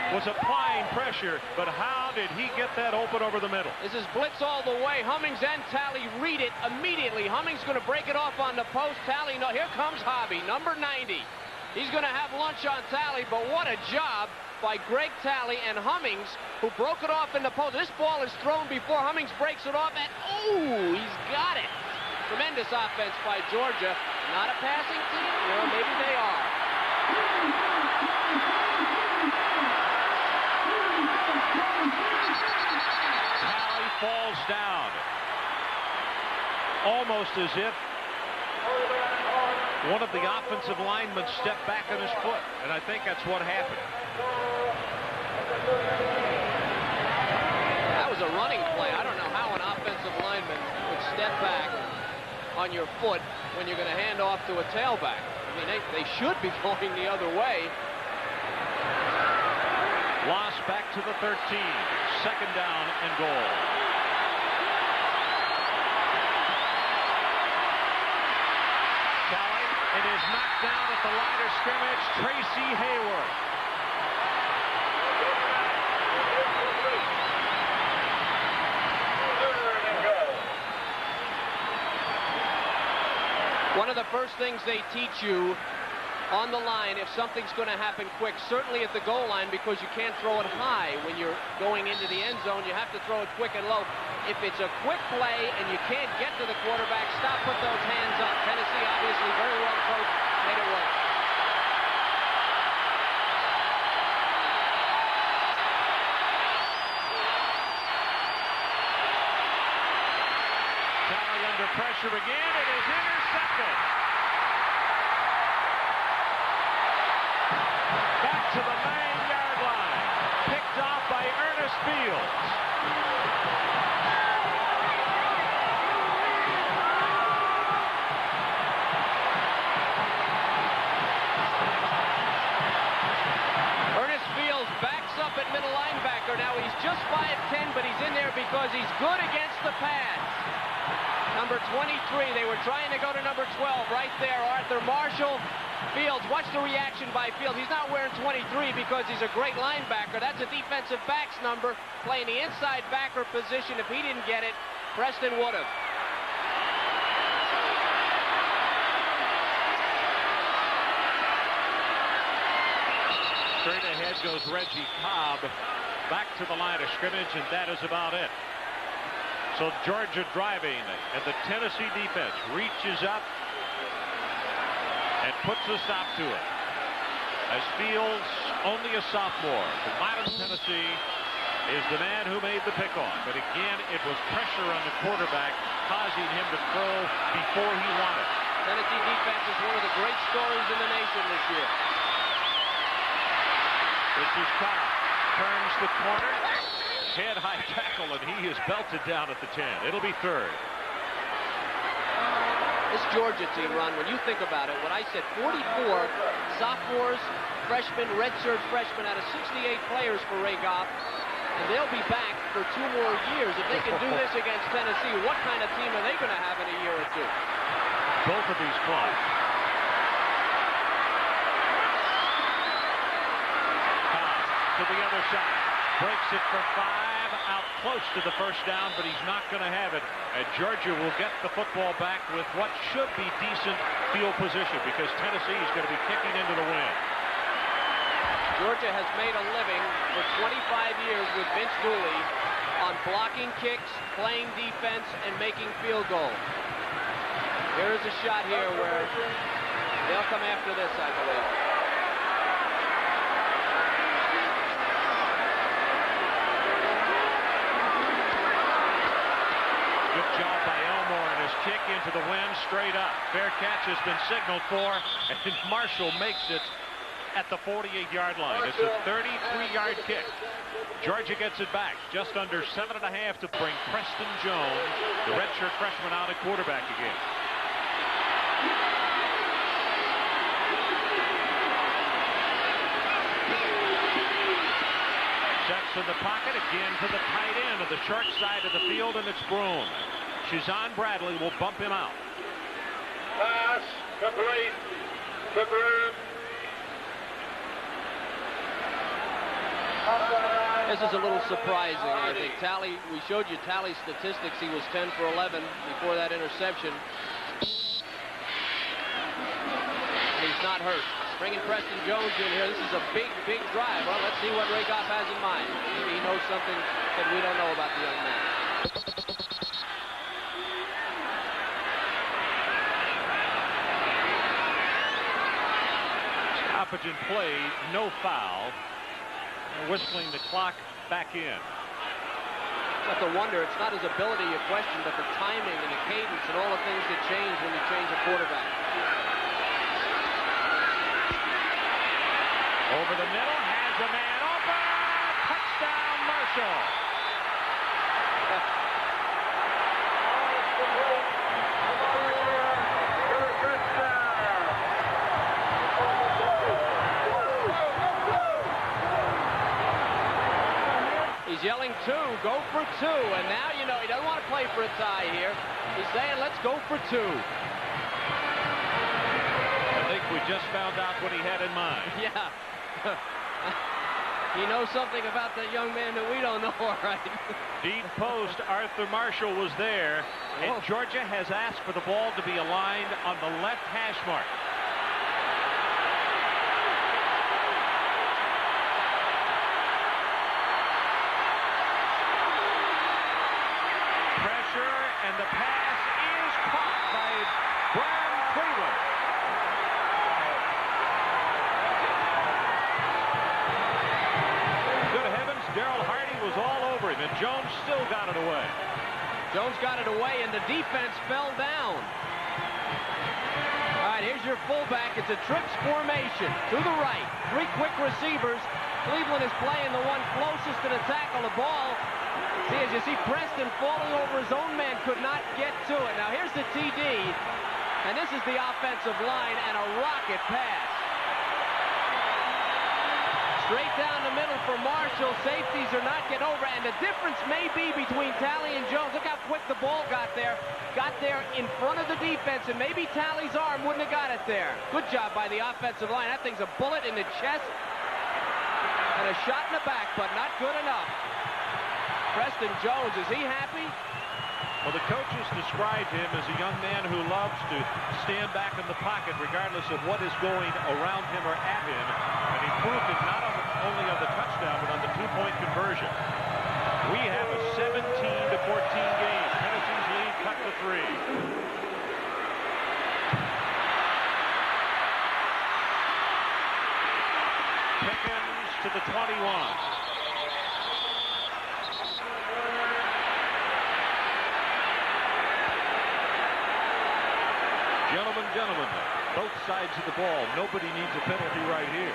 Was applying pressure, but how did he get that open over the middle? This is blitz all the way. Hummings and Talley read it immediately. Hummings going to break it off on the post. Talley, no, here comes Hobby, number 90. He's going to have lunch on Talley, but what a job by Greg Talley and Hummings, who broke it off in the post. This ball is thrown before Hummings breaks it off, and oh, he's got it. Tremendous offense by Georgia. Not a passing team? Well, maybe they are. Talley falls down, almost as if one of the offensive linemen stepped back on his foot, and I think that's what happened. That was a running play. I don't know how an offensive lineman would step back on your foot when you're going to hand off to a tailback. I mean, they should be going the other way. Loss back to the 13. Second down and goal. Talley, it is knocked down at the line of scrimmage. Tracy Hayward. One of the first things they teach you on the line, if something's going to happen quick, certainly at the goal line, because you can't throw it high when you're going into the end zone. You have to throw it quick and low. If it's a quick play and you can't get to the quarterback, stop, put those hands up. Tennessee obviously very well coached, made it work. Talley under pressure again. It is intercepted. Back to the 9-yard line. Picked off by Ernest Fields. Ernest Fields backs up at middle linebacker. Now he's just 5'10", but he's in there because he's good against the pads. Number 23, they were trying to go to number 12 right there. Arthur Marshall. Fields, watch the reaction by Fields. He's not wearing 23 because he's a great linebacker. That's a defensive back's number, playing the inside backer position. If he didn't get it, Preston would have. Straight ahead goes Reggie Cobb back to the line of scrimmage, and that is about it. So Georgia driving, and the Tennessee defense reaches up and puts a stop to it. As Fields, only a sophomore from Milan, Tennessee, is the man who made the pickoff. But again, it was pressure on the quarterback, causing him to throw before he wanted. Tennessee defense is one of the great stories in the nation this year. This is Cobb. Turns the corner. Head-high tackle, and he is belted down at the 10. It'll be third. This Georgia team, Ron, when you think about it, what I said, 44 sophomores, freshmen, redshirt freshmen out of 68 players for Ray Goff, and they'll be back for 2 more years. If they can do this against Tennessee, what kind of team are they going to have in a year or two? Both of these clubs. Cobb to the other side. breaks it for 5, out close to the first down, but he's not going to have it. And Georgia will get the football back with what should be decent field position because Tennessee is going to be kicking into the wind. Georgia has made a living for 25 years with Vince Dooley on blocking kicks, playing defense, and making field goals. There is a shot here where they'll come after this, I believe. Good job by Elmore and his kick into the wind straight up. Fair catch has been signaled for, and Marshall makes it at the 48-yard line. It's a 33-yard kick. Georgia gets it back just under 7.5 to bring Preston Jones, the redshirt freshman, out at quarterback again. Sets in the pocket again to the tight end of the short side of the field, and it's Broom. Shazan Bradley will bump him out. Pass complete to Broom. This is a little surprising, I think. Talley, we showed you Talley's statistics. He was 10 for 11 before that interception. And he's not hurt. Bringing Preston Jones in here. This is a big, big drive. Well, let's see what Ray Goff has in mind. Maybe he knows something that we don't know about the young man. Stoppage in play, no foul. Whistling the clock back in. Not to wonder, it's not his ability you question, but the timing and the cadence and all the things that change when you change a quarterback. Over the middle, has a man open. Touchdown, Marshall. He's yelling 2, go for 2, and now you know he doesn't want to play for a tie here. He's saying let's go for 2. I think we just found out what he had in mind. Yeah. He knows something about that young man that we don't know, all right. Deep post, Arthur Marshall was there, and Georgia has asked for the ball to be aligned on the left hash mark. And the pass is caught by Brian Cleveland. Good heavens, Darrell Hardy was all over him, and Jones still got it away. Jones got it away, and the defense fell down. All right, here's your fullback. It's a trips formation to the right. 3 quick receivers. Cleveland is playing the one closest to the tackle. The ball. See, as you see Preston falling over his own man, could not get to it. Now here's the TD, and this is the offensive line, and a rocket pass. Straight down the middle for Marshall. Safeties are not getting over, and the difference may be between Talley and Jones. Look how quick the ball got there. Got there in front of the defense, and maybe Talley's arm wouldn't have got it there. Good job by the offensive line. That thing's a bullet in the chest and a shot in the back, but not good enough. Preston Jones, is he happy? Well, the coaches described him as a young man who loves to stand back in the pocket regardless of what is going around him or at him. And he proved it not only on the touchdown, but on the 2-point conversion. We have a 17-14 game. Tennessee's lead cut to 3. Pickens to the 21. Gentlemen, both sides of the ball. Nobody needs a penalty right here.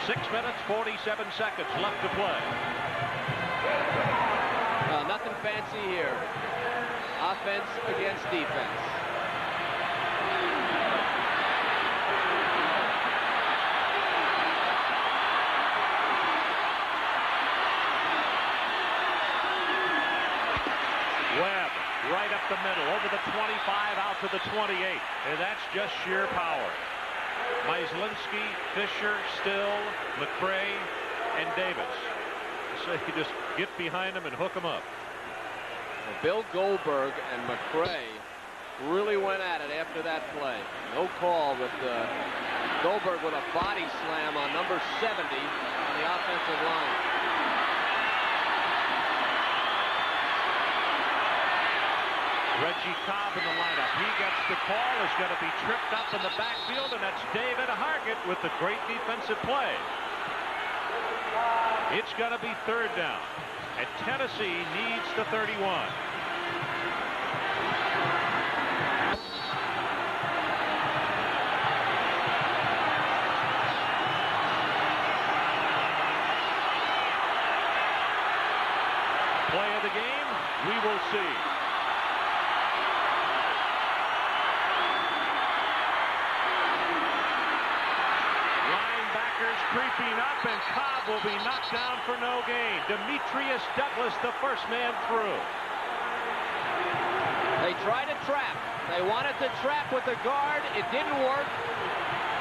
6 minutes, 47 seconds left to play. Nothing fancy here. Offense against defense. Webb. Right up the middle, over the 25, out to the 28. And that's just sheer power. Myslinski, Fisher, Still, McCray, and Davis. say just get behind him and hook him up. Well, Bill Goldberg and McRae really went at it after that play. No call, but Goldberg with a body slam on number 70 on the offensive line. Reggie Cobb in the lineup. He gets the call. Is going to be tripped up in the backfield, and that's David Hargett with the great defensive play. It's going to be third down, and Tennessee needs the 31. Play of the game, we will see. Creeping up, and Cobb will be knocked down for no gain. Demetrius Douglas, the first man through. They tried to trap. They wanted to trap with the guard. It didn't work.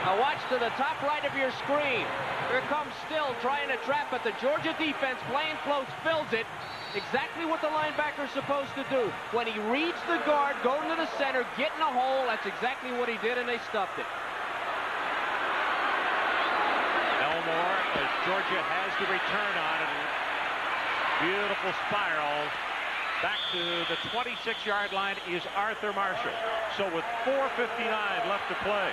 Now watch to the top right of your screen. Here comes Still trying to trap, but the Georgia defense playing close fills it. Exactly what the linebacker's supposed to do. When he reads the guard, go into the center, get in a hole, that's exactly what he did, and they stuffed it. Elmore, as Georgia has the return on it. Beautiful spiral. Back to the 26-yard line is Arthur Marshall. So with 4:59 left to play,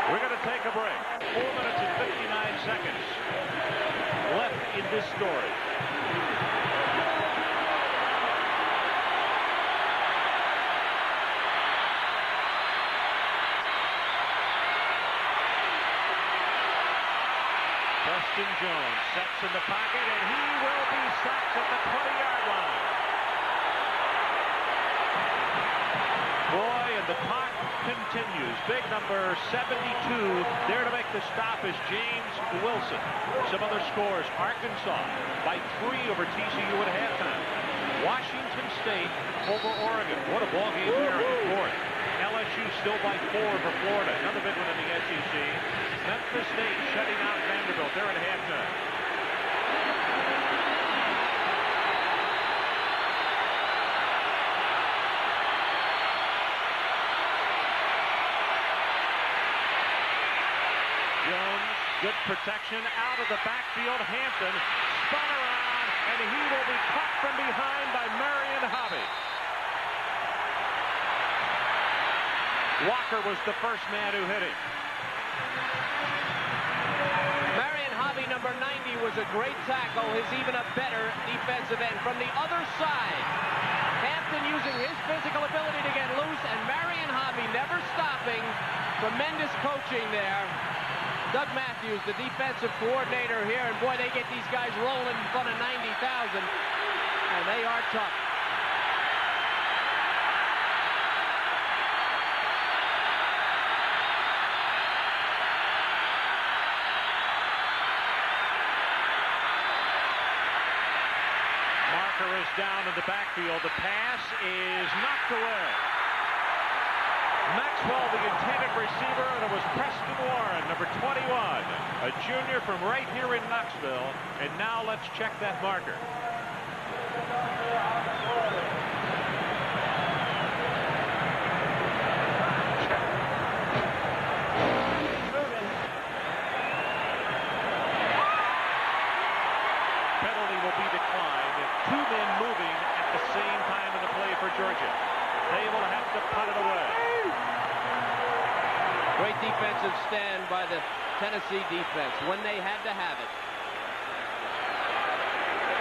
we're going to take a break. 4 minutes and 59 seconds left in this story. Preston Jones sets in the pocket, and he will be sacked at the 20-yard line. Boy, and the clock continues. Big number 72 there to make the stop is James Wilson. Some other scores: Arkansas by 3 over TCU at halftime. Washington State over Oregon. What a ball game there in the fourth. LSU still by 4 over Florida. Another big one in the SEC. Memphis State shutting out Vanderbilt. They're at halftime. Jones, good protection out of the backfield. Hampton spun around, and he will be caught from behind by Marion Hobby. Walker was the first man who hit him. Marion Hobby, number 90, was a great tackle. His even a better defensive end. From the other side, Hampton using his physical ability to get loose, and Marion Hobby never stopping. Tremendous coaching there. Doug Matthews, the defensive coordinator here, and boy, they get these guys rolling in front of 90,000, and they are tough. Is down in the backfield. The pass is knocked away. Maxwell, the intended receiver, and it was Preston Warren, number 21, a junior from right here in Knoxville. And now let's check that marker. Penalty will be declined. 2 men moving at the same time in the play for Georgia. They will have to punt it away. Great defensive stand by the Tennessee defense when they had to have it.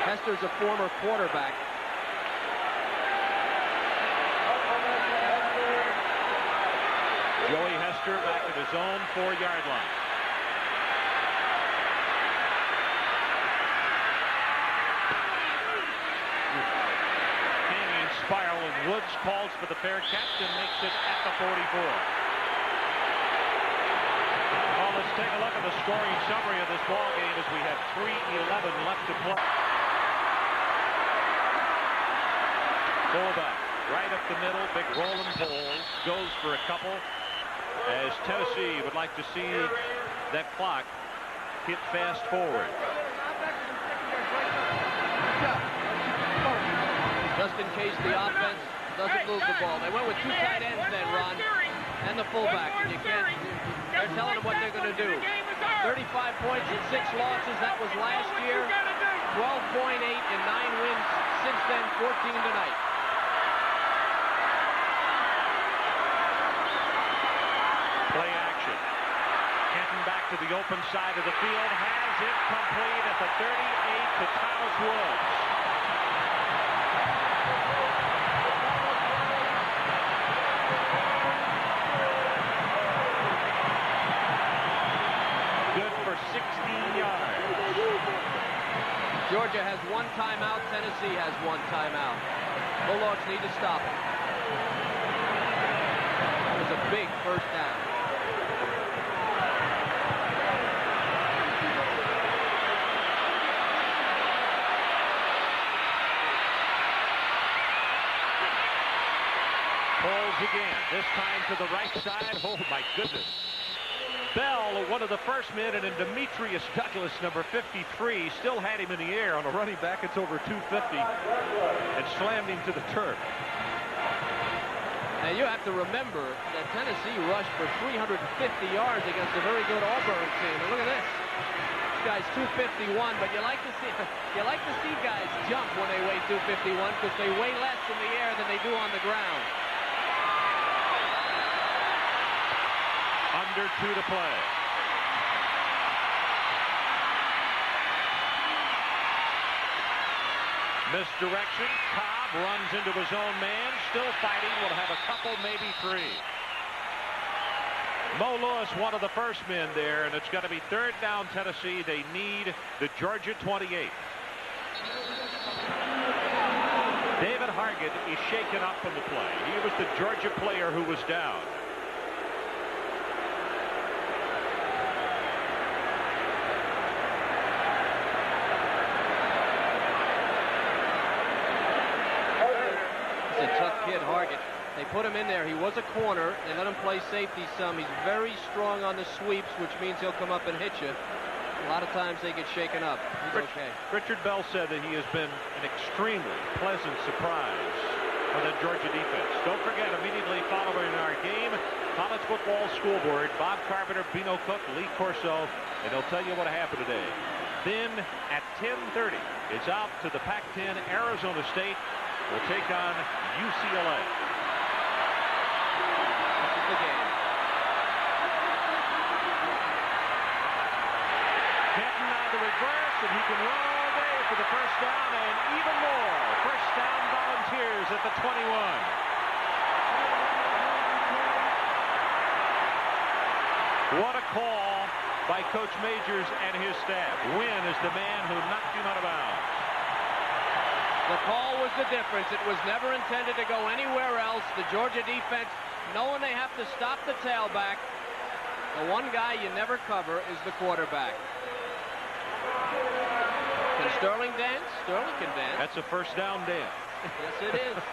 Hester's a former quarterback. Joey Hester back at his own 4-yard line. Spiraling Woods calls for the fair catch and makes it at the 44. Well, let's take a look at the scoring summary of this ball game as we have 3:11 left to play. Fullback right up the middle, big rolling pole, goes for a couple as Tennessee would like to see that clock hit fast forward. Just in case the offense doesn't move the ball. They went with 2 tight ends then, Ron, and the fullback. And you can't, they're telling them what they're going to do. 35 points and 6 losses. That was last year. 12.8 and 9 wins since then, 14 tonight. Play action. Kenton back to the open side of the field. Has it complete at the 38 to Thomas Woods. Good for 16 yards. Georgia has 1 timeout. Tennessee has 1 timeout. Bulldogs need to stop it. It was a big first down. Pulls again, this time to the right side. Oh, my goodness. Bell, one of the first men, and then Demetrius Douglas, number 53, still had him in the air on a running back. It's over 250 and slammed him to the turf. And you have to remember that Tennessee rushed for 350 yards against a very good Auburn team. And look at this. This guy's 251, but you like to see guys jump when they weigh 251 because they weigh less in the air than they do on the ground. Under 2 to play. Misdirection. Cobb runs into his own man. Still fighting. Will have a couple, maybe 3. Mo Lewis, one of the first men there, and it's got to be 3rd down Tennessee. They need the Georgia 28. David Hargett is shaken up from the play. He was the Georgia player who was down. He's a tough kid, Hargett. They put him in there. He was a corner. They let him play safety some. He's very strong on the sweeps, which means he'll come up and hit you. A lot of times they get shaken up. He's okay. Richard Bell said that he has been an extremely pleasant surprise for the Georgia defense. Don't forget, immediately following our game, College Football School Board, Bob Carpenter, Bino Cook, Lee Corso, and they'll tell you what happened today. Then at 10:30, it's out to the Pac-10. Arizona State will take on UCLA. This is the game. Kenton on the reverse, and he can run all day for the first down and even more. First down Volunteers at the 21. What a call by Coach Majors and his staff. Wynn is the man who knocked him out of bounds. The call was the difference. It was never intended to go anywhere else. The Georgia defense, knowing they have to stop the tailback, the one guy you never cover is the quarterback. Can Sterling dance? Sterling can dance. That's a first down dance. Yes, it is.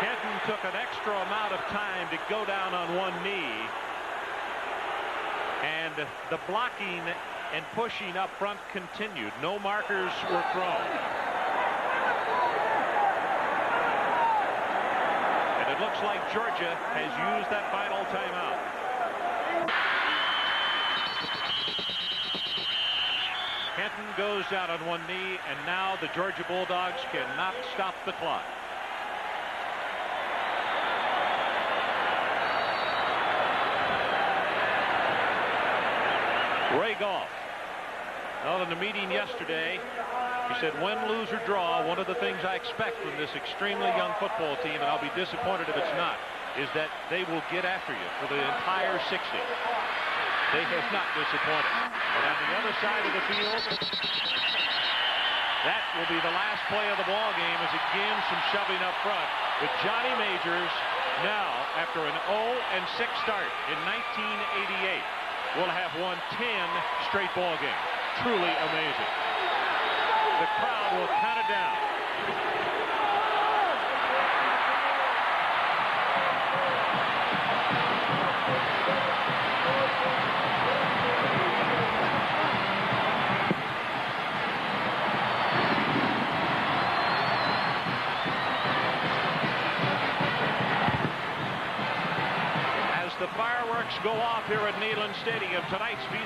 Kenton took an extra amount of time to go down on one knee. And the blocking and pushing up front continued. No markers were thrown. And it looks like Georgia has used that final timeout. Kenton goes down on one knee, and now the Georgia Bulldogs cannot stop the clock. Ray Goff. Well, in the meeting yesterday, he said, win, lose, or draw, one of the things I expect from this extremely young football team, and I'll be disappointed if it's not, is that they will get after you for the entire 60. They have not disappointed. And on the other side of the field, that will be the last play of the ball game, as again some shoving up front with Johnny Majors now, after an 0-6 start in 1988, will have won 10 straight ball games. Truly amazing. The crowd will count it down. go off here at Neyland Stadium. Tonight's Visa